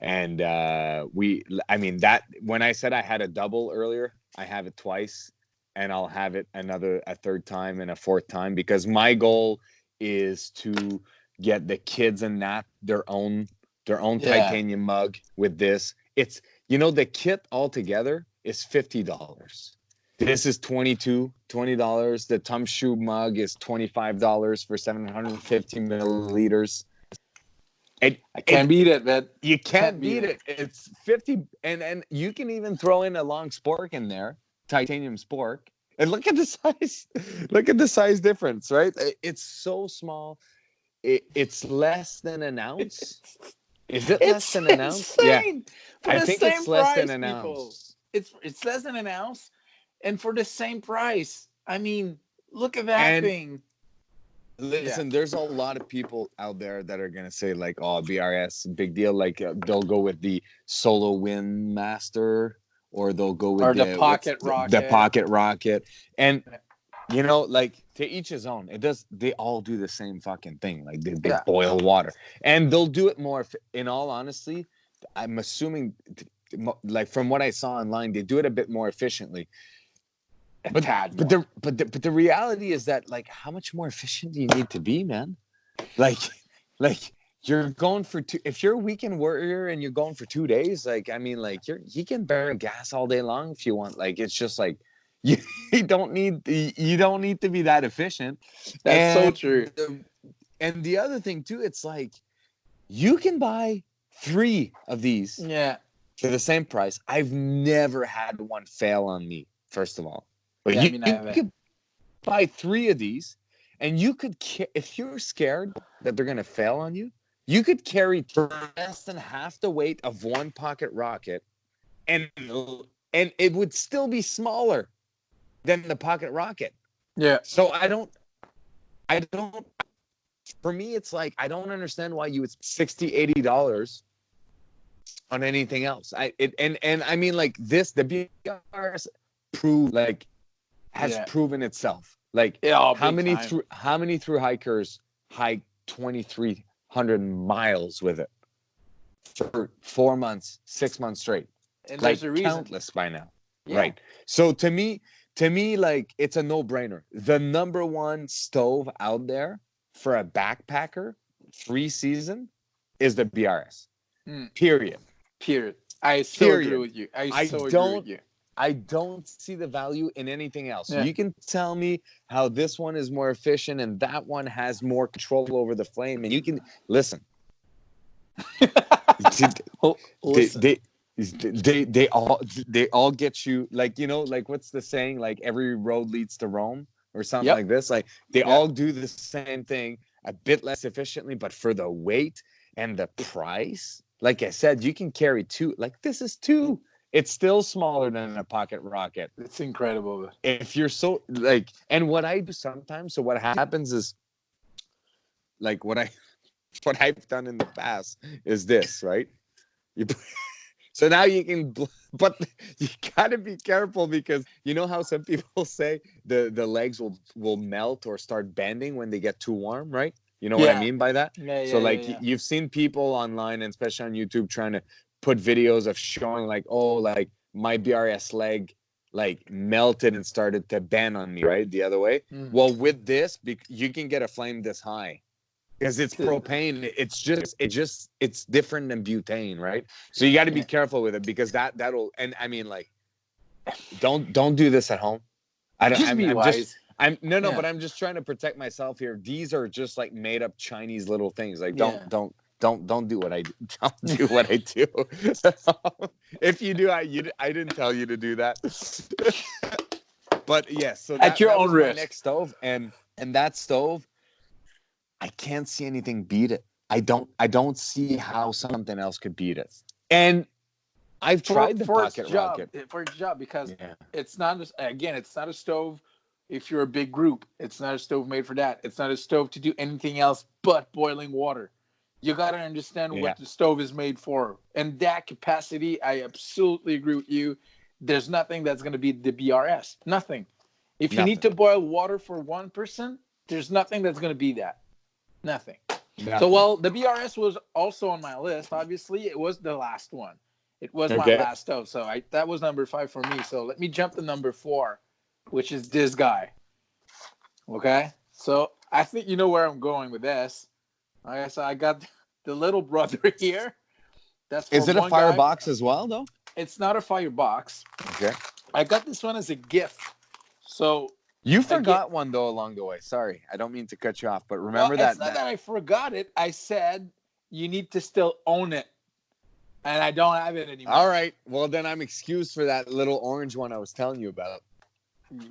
And that when I said I had a double earlier, I have it twice, and I'll have it a third time and a fourth time, because my goal is to get the kids and Nat their own titanium mug with this. It's, the kit altogether is $50. This is $20. The Tumshoe mug is $25 for 750 milliliters. I can't beat it, man. You can't beat it. It's 50, and you can even throw in a long spork in there, titanium spork. And look at the size. Look at the size difference, right? It's so small. It's less than an ounce. Is it less than an ounce? Yeah, I think it's less than an ounce. It's less than an ounce, and for the same price. I mean, look at that thing. Listen, there's a lot of people out there that are gonna say like, "Oh, BRS, big deal." Like they'll go with the Solo Wind Master, or they'll go with the Pocket Rocket. The Pocket Rocket, and like to each his own. They all do the same fucking thing. Like they boil water, and they'll do it more. In all honesty, I'm assuming, like from what I saw online, they do it a bit more efficiently. But the reality is that, like, how much more efficient do you need to be, man? Like you're going for if you're a weekend warrior and you're going for 2 days, like, I mean, like you can burn gas all day long if you want. Like, it's just like you don't need to be that efficient. That's so true. And the other thing too, it's like you can buy 3 of these for the same price. I've never had one fail on me, first of all. But you could buy 3 of these, and you could, if you're scared that they're going to fail on you, you could carry less than half the weight of one Pocket Rocket, and it would still be smaller than the Pocket Rocket. Yeah. So I don't. For me, it's like I don't understand why you would $60-$80 on anything else. I mean, like this, the BRS has proven itself. Like how many through hikers hike 2,300 miles with it for 4 months, 6 months straight? And like there's a reason. Countless by now, right? So to me, like, it's a no-brainer. The number one stove out there for a backpacker 3-season is the BRS. Period. I so agree with you. I so agree with you. I don't see the value in anything else. Yeah. You can tell me how this one is more efficient and that one has more control over the flame, and you can listen. they, Listen. they they all get you, like, you know, like what's the saying, like every road leads to Rome or something Yep. like this. Like they Yeah. all do the same thing a bit less efficiently, but for the weight and the price, like I said, you can carry two. Like this is two. It's still smaller than a pocket rocket. It's incredible. If you're so like, and what I do sometimes, so what happens is, like what I've done in the past is this, right? You So now you can, but you gotta be careful, because you know how some people say the legs will melt or start bending when they get too warm, right? You know what I Yeah. mean by that? Yeah. So Yeah. Yeah. like Yeah. you've seen people online, and especially on YouTube, trying to put videos of showing like, oh, like my BRS leg like melted and started to bend on me, right? The other way. Mm. Well, with this, you can get a flame this high. Because it's propane, it's different than butane, right? So you got to be Yeah. careful with it, because that'll, and I mean, like, don't do this at home. I don't. Just be I'm just. wise. I'm no, Yeah. but I'm just trying to protect myself here. These are just like made up Chinese little things. Like Yeah. don't do what I do. Don't do what I do. If you do, I didn't tell you to do that. But yes, so At your that own was my risk. next stove, and that stove, I can't see anything beat it. I don't see how something else could beat it. And I've tried the For its pocket job, rocket. because Yeah. it's not again, it's not a stove. If you're a big group, it's not a stove made for that. It's not a stove to do anything else but boiling water. You got to understand Yeah. what the stove is made for, and that capacity, I absolutely agree with you. There's nothing that's going to be the BRS. Nothing. If you need Nothing. to boil water for one person, there's nothing that's going to be that. Nothing. So, Nothing. well, the BRS was also on my list. Obviously, it was the last one. It was my Okay. last stove. So that was number 5 for me. So let me jump to number 4, which is this guy. Okay. So I think you know where I'm going with this. Okay. So I got the little brother here. That's for Is it a one guy. firebox as well, though? It's not a firebox. Okay. I got this one as a gift. So You again, forgot one though along the way. Sorry, I don't mean to cut you off, but well, remember it's that not that I forgot it. I said you need to still own it, and I don't have it anymore. All right. Well, then I'm excused for that little orange one I was telling you about.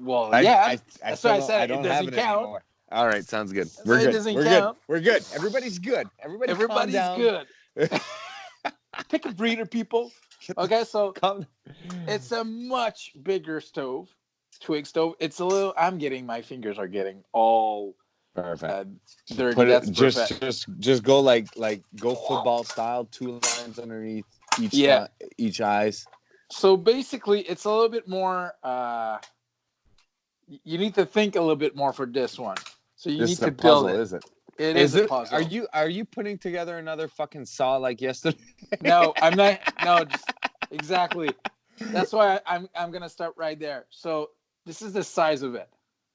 Well, yeah, I that's why I still said I it don't have doesn't it count. anymore. All right, sounds good. So We're it good. doesn't We're count. good. We're good. Everybody's good. Everybody calm Everybody's down. good. Take a breather, people. Okay, so Calm. it's a much bigger stove, twig stove. It's a little. I'm getting my fingers are getting all Perfect. dirty. Put That's it perfect. just go like go football style, 2 lines underneath Yeah. each eyes. So basically, it's a little bit more. You need to think a little bit more for this one. So you This need is a to build puzzle, it. is it? It is Is a it? puzzle. Are you putting together another fucking saw like yesterday? No, I'm not. No, just, exactly. That's why I'm gonna start right there. So this is the size of it.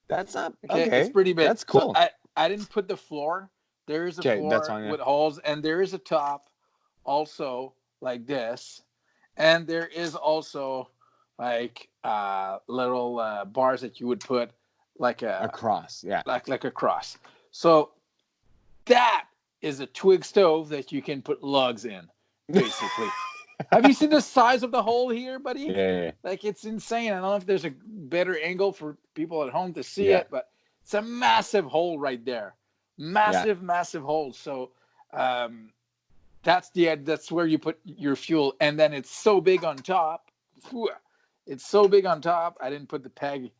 That's not Okay, it's okay. pretty big. That's So cool. I didn't put the floor. There is a Okay, that's floor fine. Yeah. with holes, and there is a top, also like this, and there is also like little bars that you would put like Across, yeah. like a cross. So that is a twig stove that you can put lugs in, basically. Have you seen the size of the hole here, buddy? Yeah. Like, it's insane. I don't know if there's a better angle for people at home to see Yeah. it, but it's a massive hole right there. Massive, massive hole. So that's where you put your fuel, and then it's so big on top. It's so big on top. I didn't put the peg.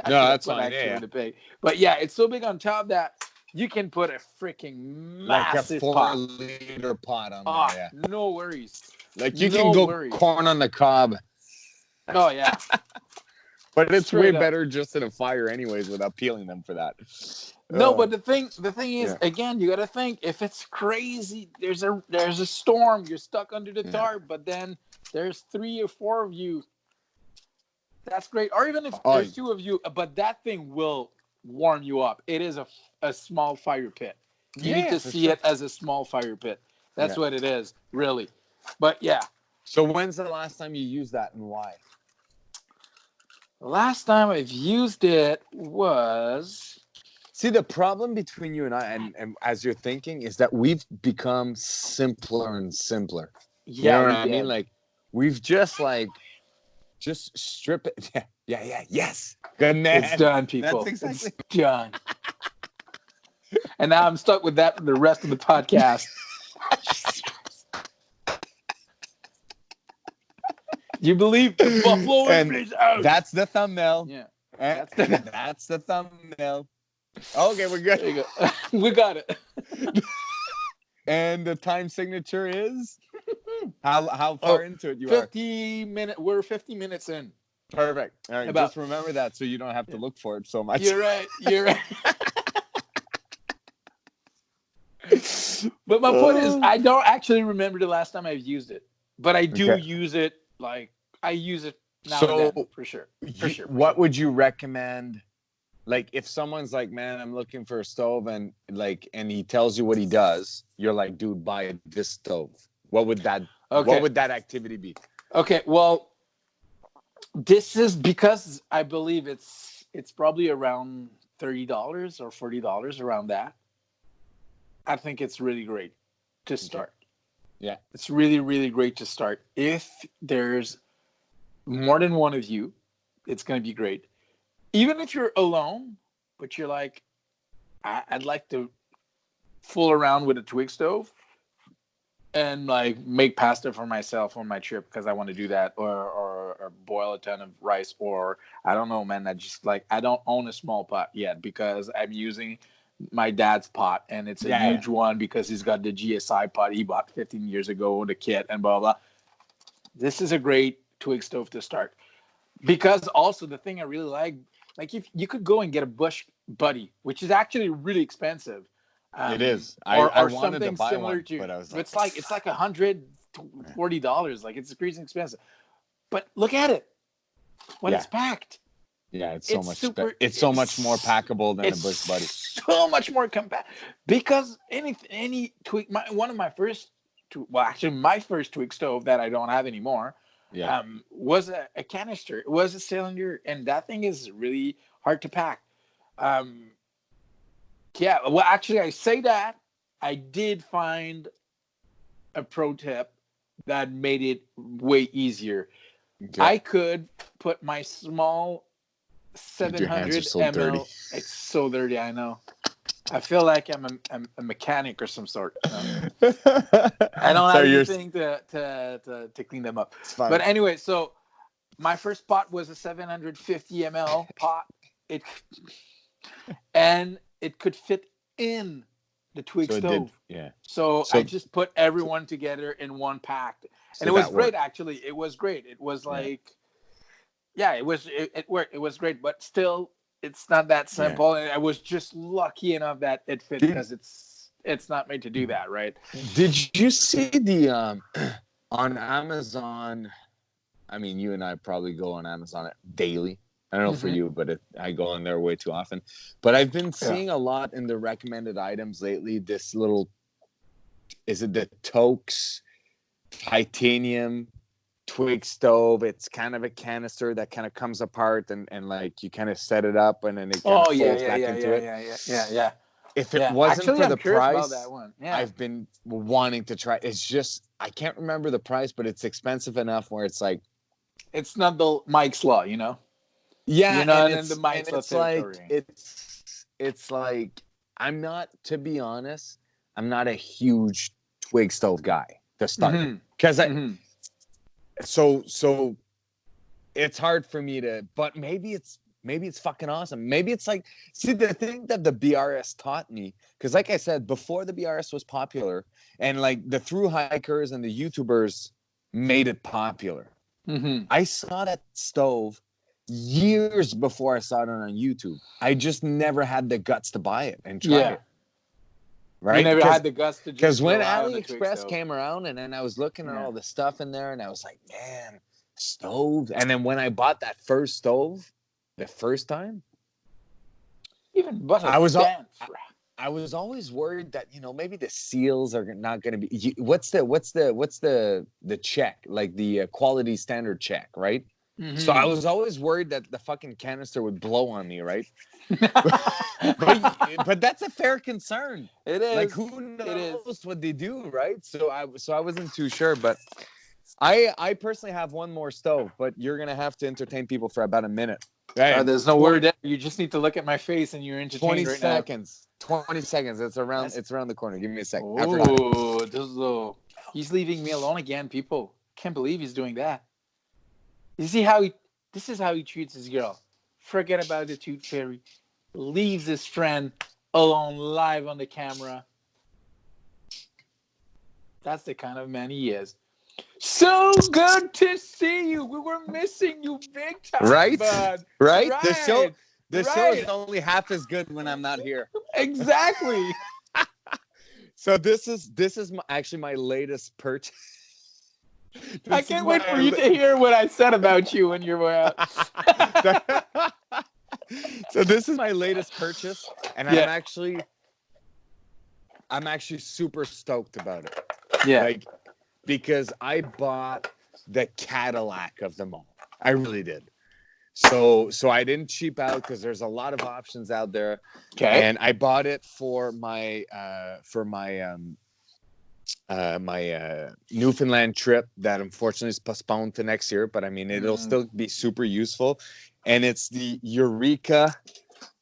I No, should have that's put fine. actually Yeah. the peg. But yeah, it's so big on top that you can put a freaking Like a massive pot. 4-liter pot on Oh, there. Yeah. no worries. Like you can No go worries. corn on the cob. Oh yeah. But it's Straight way up. better just in a fire, anyways, without peeling them for that. No, but the thing is, Yeah. again, you got to think if it's crazy. There's a storm. You're stuck under the tarp, but then there's 3 or 4 of you. That's great. Or even if there's 2 of you, but that thing will warm you up. It is a small fire pit. You need to see it as a small fire pit. That's what it is, really. But yeah. So when's the last time you used that, and why? Last time I've used it was. See, the problem between you and I, and as you're thinking, is that we've become simpler and simpler. You Yeah, know what we I mean? did. Like, we've just strip it. Yeah. Yes. Good It's man. done, That's people. It's exactly. done. And now I'm stuck with that for the rest of the podcast. You believe the buffalo And is out? that's the thumbnail. Yeah, And that's the. that's the thumbnail. Okay, we're good. There you go. We got it. And the time signature is how far Oh, into it you are. 50 minutes. We're 50 minutes in. Perfect. All right, About. just remember that so you don't have to Yeah. look for it so much. You're right. You're right. But my point is, I don't actually remember the last time I've used it, but I do Okay. use it. Like I use it now and So, then for sure. For sure. what would you recommend? Like, if someone's like, "Man, I'm looking for a stove," and he tells you what he does, you're like, "Dude, buy this stove." What would that? Okay. What would that activity be? Okay. Well, this is because I believe it's probably around $30 or $40 around that. I think it's really great to start. Yeah. It's really, really great to start. If there's more than one of you, it's going to be great. Even if you're alone, but you're like, I'd like to fool around with a twig stove and like make pasta for myself on my trip because I want to do that, or boil a ton of rice, or I don't know, man. I don't own a small pot yet because I'm using my dad's pot, and it's a huge one because he's got the GSI pot he bought 15 years ago, the kit, and blah blah. This is a great twig stove to start because also the thing I really like if you could go and get a Bush Buddy, which is actually really expensive. It is. Or I wanted to something buy similar one, to. but I was It's like $140. Like it's crazy expensive. But look at it when it's packed. Yeah, it's so much more packable than a Bush Buddy. So much more compact because any twig. One of my first, actually my first twig stove that I don't have anymore. Was a canister. It was a cylinder, and that thing is really hard to pack. Yeah, well, actually, I say that I did find a pro tip that made it way easier. Okay. I could put my small 700 so ml. Dirty. It's so dirty, I know. I feel like I'm a mechanic or some sort. You know? I don't have anything to clean them up. But anyway, so my first pot was a 750 ml pot. And it could fit in the twig stove. So I just put everyone together in one pack. And it was great, actually. It was great. It was like, it worked. It was great, but still, it's not that simple. And I was just lucky enough that it fit because it's not made to do that, right? Did you see the on Amazon? I mean, you and I probably go on Amazon daily. I don't know for you, but I go on there way too often. But I've been seeing a lot in the recommended items lately. This little, is it the Tokes titanium twig stove? It's kind of a canister that kind of comes apart and like you kind of set it up and then it kind of folds back into it. Yeah. If it wasn't actually, for the price, that one. I've been wanting to try. It's just, I can't remember the price, but it's expensive enough where it's like, it's not the Mike's Law, you know? Yeah, you're not in the Mike's Law territory. It's like, I'm not, to be honest, I'm not a huge twig stove guy to start. Because so it's hard for me to, but maybe it's fucking awesome. Maybe it's like, see, the thing that the BRS taught me, because like I said, before the BRS was popular, and like the thru hikers and the YouTubers made it popular. I saw that stove years before I saw it on YouTube. I just never had the guts to buy it and try it. Right? You never had the guts to just, because when AliExpress came around and then I was looking at all the stuff in there and I was like, man, stove. And then when I bought that first stove the first time, I was always worried that, you know, maybe the seals are not going to be, what's the check, like the quality standard check, right? So I was always worried that the fucking canister would blow on me, right? but that's a fair concern. It is. Like, who knows what they do, right? So I wasn't too sure, but I personally have one more stove, but you're gonna have to entertain people for about a minute. Right? There's no word there. You just need to look at my face, and you're entertained 20 right seconds. 20 seconds. It's around the corner. Give me a sec. Oh, he's leaving me alone again, people. Can't believe he's doing that. You see how this is how he treats his girl. Forget about the tooth fairy. Leaves his friend alone live on the camera. That's the kind of man he is. So good to see you. We were missing you big time, right? bud. Right? The show is only half as good when I'm not here. Exactly. So this is actually my latest purchase. I can't wait for you to hear what I said about you when you were out. So this is my latest purchase, and I'm actually super stoked about it. Yeah. Like, because I bought the Cadillac of them all. I really did. So I didn't cheap out because there's a lot of options out there. Okay. And I bought it for my Newfoundland trip that unfortunately is postponed to next year, but I mean it'll still be super useful. And it's the Eureka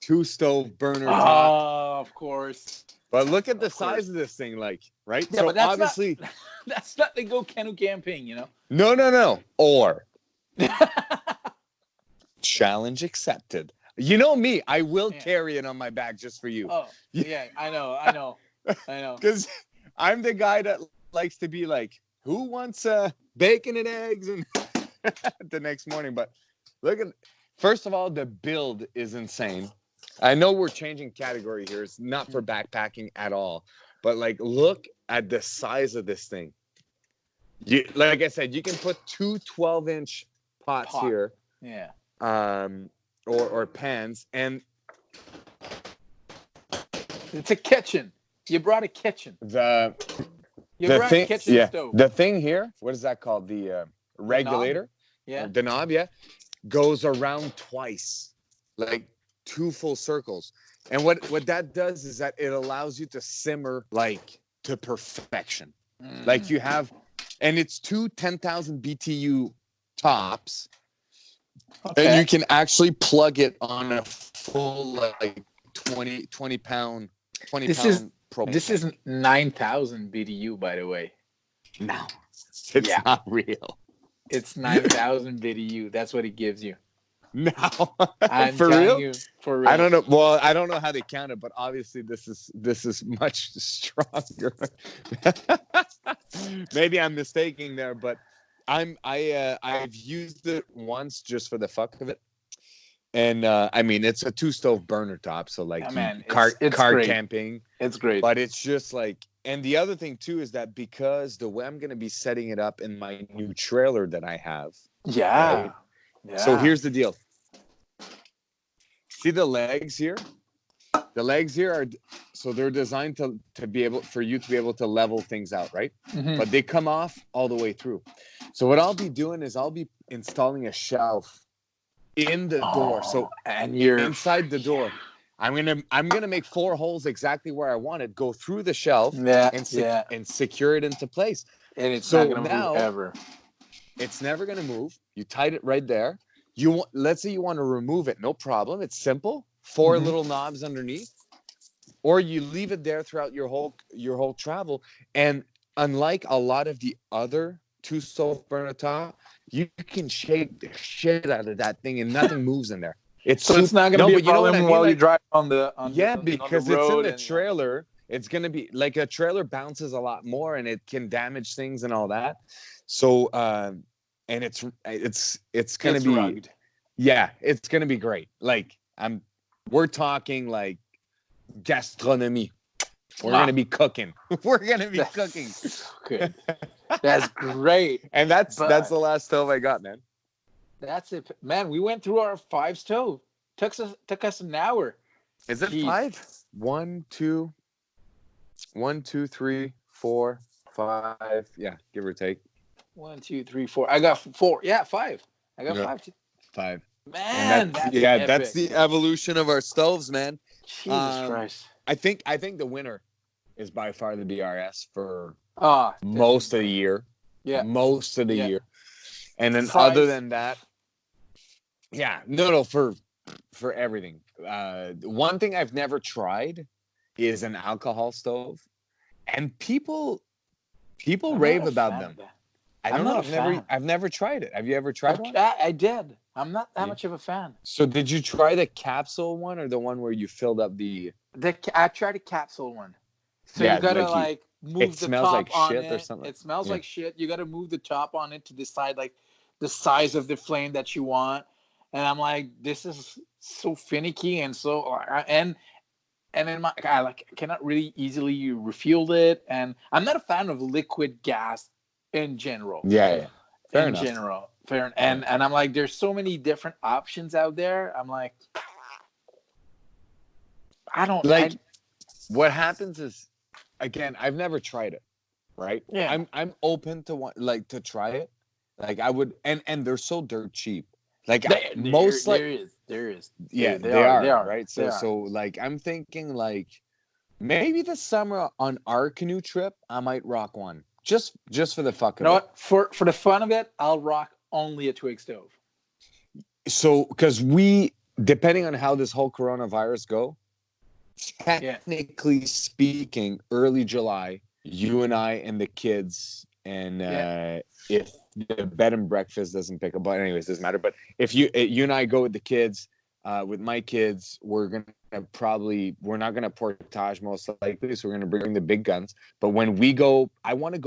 2-stove burner top. Oh, of course. But look at the size of this thing, like, right? Yeah, so but that's obviously that's not to go canoe camping, you know. No. Or challenge accepted. You know me, I will carry it on my back just for you. Oh, yeah, I know. Because I'm the guy that likes to be like, who wants bacon and eggs and the next morning? But look at, first of all, the build is insane. I know we're changing category here. It's not for backpacking at all. But like, look at the size of this thing. Like I said, you can put two 12-inch pots here. Yeah. Or pans, and it's a kitchen. You brought a kitchen. The kitchen stove. The thing here, what is that called? The regulator. The knob, goes around twice, like 2 full circles. And what that does is that it allows you to simmer like to perfection. Like you have, and it's 2 10,000 BTU tops. Okay. And you can actually plug it on a full like 20 pound propane. This is 9,000 BTU, by the way. No, it's not real. It's 9,000 BTU. That's what it gives you. No, for real? For real. I don't know. Well, I don't know how they count it, but obviously this is much stronger. Maybe I'm mistaking there, but I've used it once just for the fuck of it, and I mean it's a 2-stove burner top, so like car camping, it's great. But it's just like, and the other thing too is that because the way I'm gonna be setting it up in my new trailer that I have, right? So here's the deal. See the legs here? The legs here are, so they're designed to be able, for you to be able to level things out, right? But they come off all the way through. So what I'll be doing is I'll be installing a shelf in the door. So and you're inside the door. I'm gonna make 4 holes exactly where I want it. Go through the shelf and secure it into place. And it's not gonna move ever. It's never gonna move. You tied it right there. Let's say you want to remove it, no problem. It's simple. 4 little knobs underneath, or you leave it there throughout your whole travel. And unlike a lot of the other 2-stove burner top, you can shake the shit out of that thing and nothing moves in there. It's not going to be a problem while you drive on the because it's in the trailer. It's going to be like a trailer bounces a lot more and it can damage things and all that. So and it's going to be rugged. Yeah, it's going to be great. Like we're talking like gastronomy. We're going to be cooking. We're going to be cooking. Good. That's great. And that's the last stove I got, man. That's it. Man, we went through our 5 stove. Took us an hour. Is it 5? 1, 2, 3, 4, 5. Yeah, give or take. 1, 2, 3, 4. I got 4. Yeah, 5. I got Yeah. 5 too. 5. Man, that's that's epic. the evolution of our stoves, man. Jesus Christ. I think the winner is by far the BRS for most of the definitely. year. Yeah. Most of the year. And then Price. other than that, for everything. One thing I've never tried is an alcohol stove, and people rave about them. I don't know. I've never tried it. Have you ever tried one? I did. I'm not that much of a fan. So did you try the capsule one or the one where you filled up the? I tried a capsule one. So you gotta like move the top like on shit it. or something. It smells like shit. You gotta move the top on it to decide like the size of the flame that you want. And I'm like, this is so finicky and so and then I cannot really easily refuel it. And I'm not a fan of liquid gas in general. Yeah. Fair and I'm like, there's so many different options out there. I'm like, I don't like. What happens is, again, I've never tried it, right? Yeah. I'm open to to try it. Like I would, and they're so dirt cheap. Like there is. Yeah, they are right. So like I'm thinking like maybe this summer on our canoe trip, I might rock one just for the fuck of it. What? For the fun of it, I'll rock only a twig stove. So because depending on how this whole coronavirus go, technically speaking, early July, you and I and the kids, and if the bed and breakfast doesn't pick up, but anyways, doesn't matter. But if you and I go with the kids, with my kids, we're not gonna portage most likely, so we're gonna bring the big guns. But when we go, I want it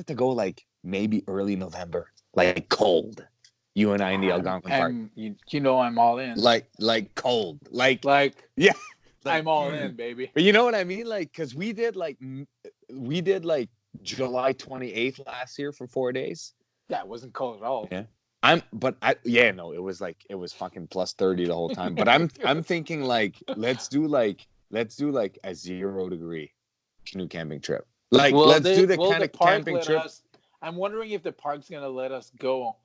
to go like maybe early November, like cold. You and I in the Algonquin Park. You know I'm all in. Like cold. Like yeah. Like, I'm all in, baby. But you know what I mean? Like, because we did like July 28th last year for 4 days. That wasn't cold at all. Yeah. It was fucking plus 30 the whole time. But I'm thinking like, let's do like a 0 degree canoe camping trip. Like, let's do the kind of camping trip. I'm wondering if the park's going to let us go.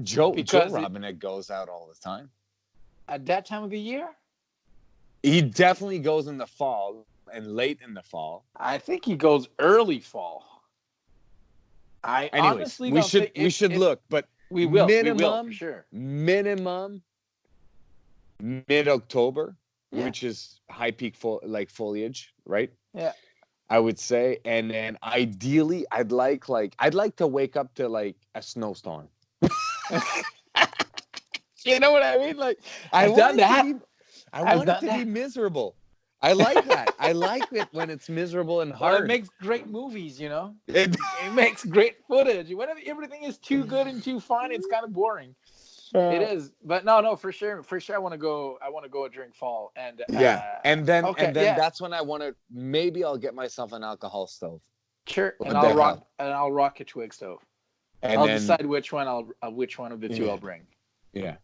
Joe Robinette goes out all the time. At that time of the year? He definitely goes in the fall and late in the fall. I think he goes early fall. Honestly we should look, but we will for sure. Minimum mid-October, which is high peak foliage, right? Yeah. I would say, and then ideally, I'd like to wake up to like a snowstorm. You know what I mean? Like I've done that. I want it to be miserable. I like that. I like it when it's miserable and hard. Well, it makes great movies, you know? It makes great footage. When everything is too good and too fun, it's kind of boring. It is. But no, for sure I want to go during fall. And and then that's when maybe I'll get myself an alcohol stove. Sure. And I'll rock a twig stove. And I'll decide which one of the two I'll bring. Yeah.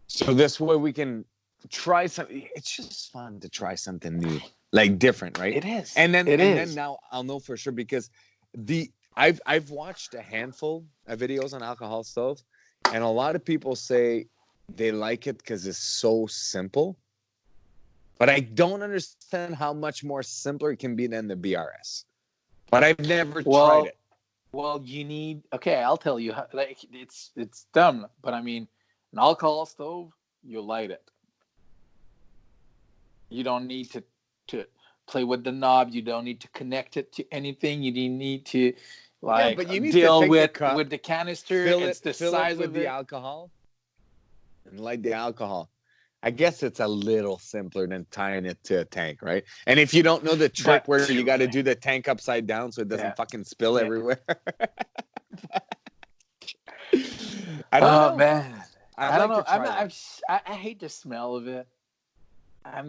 So this way we can try something. It's just fun to try something new, like different, right? It is. And then now I'll know for sure because I've watched a handful of videos on alcohol stoves, and a lot of people say they like it because it's so simple. But I don't understand how much more simpler it can be than the BRS. But I've never tried it. Well, you need. Okay, I'll tell you. Like it's dumb, but I mean, an alcohol stove, you light it. You don't need to play with the knob. You don't need to connect it to anything. You didn't need to but you need deal to with the canister. It's the size of the alcohol and light the alcohol. I guess it's a little simpler than tying it to a tank, right? And if you don't know the trick where you got to do the tank upside down so it doesn't fucking spill everywhere. I don't know. Man. I don't know. I hate the smell of it. I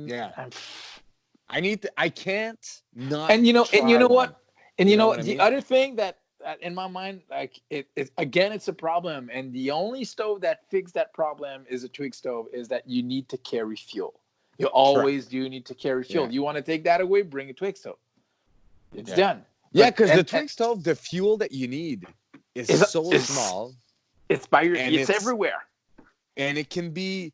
can't not. And you know what? And you know what? The other thing that in my mind, like it again, it's a problem. And the only stove that fixes that problem is a twig stove. Is that you need to carry fuel. You always do need to carry fuel. You want to take that away? Bring a twig stove. It's done. Yeah, because the twig stove, the fuel that you need is so small. It's it's everywhere. And it can be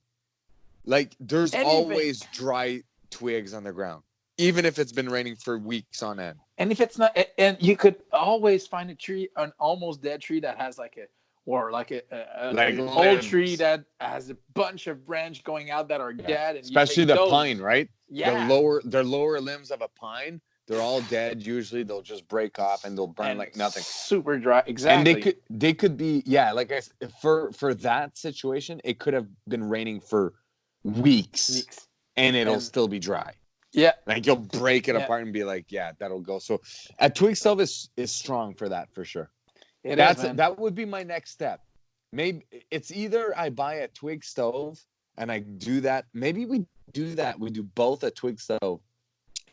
like there's always dry twigs on the ground, even if it's been raining for weeks on end. And if it's not, and you could always find a tree, an almost dead tree that has like an old tree that has a bunch of branch going out that are dead, and especially the pine, right? Yeah, the lower limbs of a pine, they're all dead. Usually, they'll just break off and they'll burn like nothing. Super dry, exactly. And they could be like I said, for that situation, it could have been raining for weeks. And it'll still be dry. Yeah. Like you'll break it apart and be like, yeah, that'll go. So a twig stove is strong for that for sure. That would be my next step. Maybe it's either I buy a twig stove and I do that. Maybe we do that. We do both a twig stove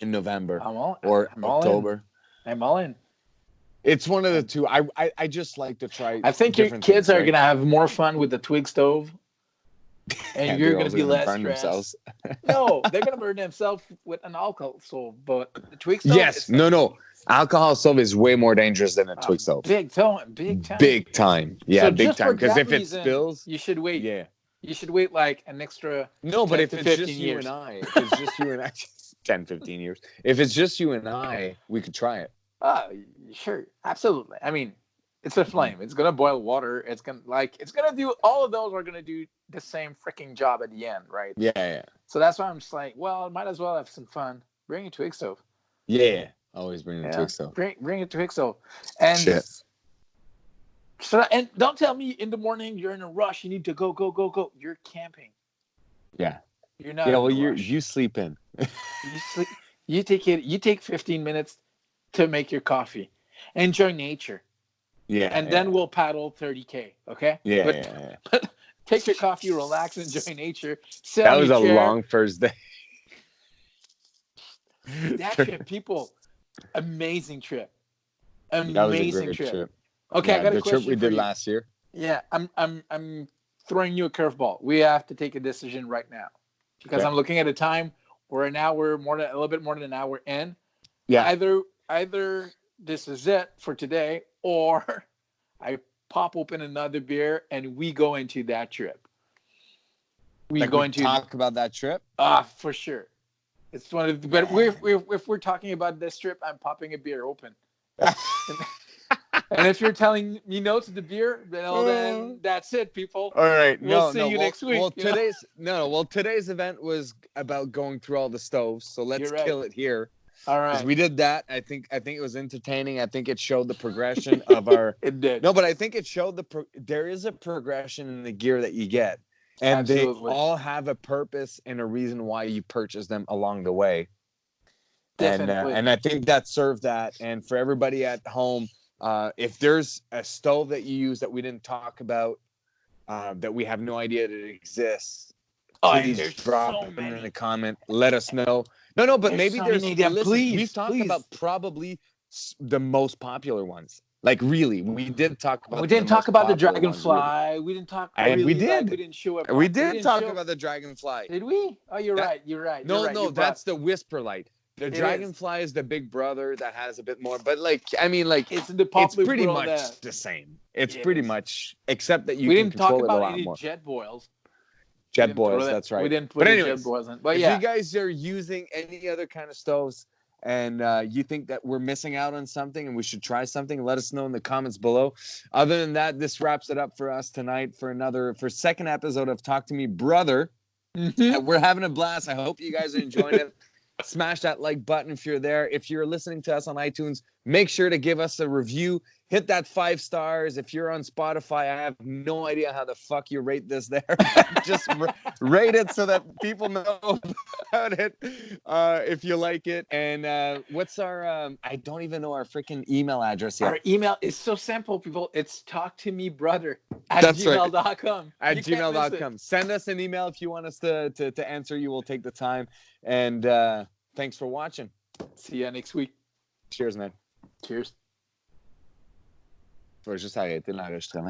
in November or October. I'm all in. It's one of the two. I just like to try. I think your kids are gonna have more fun with the twig stove. And you're going to be less stressed. No, they're going to burn themselves with an alcohol stove, but the twig stove. Yes, no. Alcohol stove is way more dangerous than a twig stove. Big time. Yeah, so big time. Because if it spills, you should wait. Yeah, you should wait like an extra. No, but if it's just you and I, 10, 15 years. If it's just you and I, we could try it. Sure, absolutely. I mean, it's a flame. It's gonna boil water. It's gonna do all of those are gonna do the same freaking job at the end, right? Yeah. So that's why I'm just like, well, might as well have some fun. Bring a twig stove. Yeah, always bring a twig stove. Bring a twig stove. And shit. So and don't tell me in the morning you're in a rush. You need to go. You're camping. Yeah. You're not. Yeah. Well, you sleep in. You sleep. You take 15 minutes to make your coffee. Enjoy nature. Yeah. And then we'll paddle 30K. Okay. Yeah. But take your coffee, relax, enjoy nature. That was a long first day. That trip, people, amazing trip. Amazing trip. Okay, I got a question. The trip we did last year. Yeah, I'm throwing you a curveball. We have to take a decision right now because I'm looking at a time. We're an hour a little bit more than an hour in. Yeah. Either this is it for today, or I pop open another beer and we go into that trip. We talk about that trip? For sure. It's one of the, but if we're talking about this trip, I'm popping a beer open. And if you're telling me no to the beer, then that's it, people. All right. We'll see you next week. Well, today's event was about going through all the stoves, so let's kill it here. All right. Because we did that. I think it was entertaining. I think it showed the progression of our. It did. No, but I think it showed there is a progression in the gear that you get, and they all have a purpose and a reason why you purchase them along the way. Definitely. And I think that served that. And for everybody at home, if there's a stove that you use that we didn't talk about, that we have no idea that it exists, please drop it in a comment. Let us know. No, but maybe we've talked about probably the most popular ones. Like really, we did talk about. We didn't talk about the dragonfly. Really. We didn't talk. We did. We didn't show up. We did talk about the dragonfly. Did we? Oh, you're right. No, that's the whisper light. The dragonfly is the big brother that has a bit more, but it's pretty much the same. It's pretty much, except that you can control it a lot more. We didn't talk about any jet boils. Jet boils, that's right. We didn't put jet boils in. But if you guys are using any other kind of stoves and you think that we're missing out on something and we should try something, let us know in the comments below. Other than that, this wraps it up for us tonight for second episode of Talk to Me Brother. Mm-hmm. We're having a blast. I hope you guys are enjoying it. Smash that like button if you're there. If you're listening to us on iTunes, make sure to give us a review. Hit that 5 stars. If you're on Spotify, I have no idea how the fuck you rate this there. Just rate it so that people know about it if you like it. And what's our I don't even know our freaking email address yet. Our email is so simple, people. It's talktomebrother@gmail.com. At gmail.com. Send us an email if you want us to answer you. We'll take the time. And thanks for watching. See you next week. Cheers, man. Cheers. Faut juste arrêter l'enregistrement.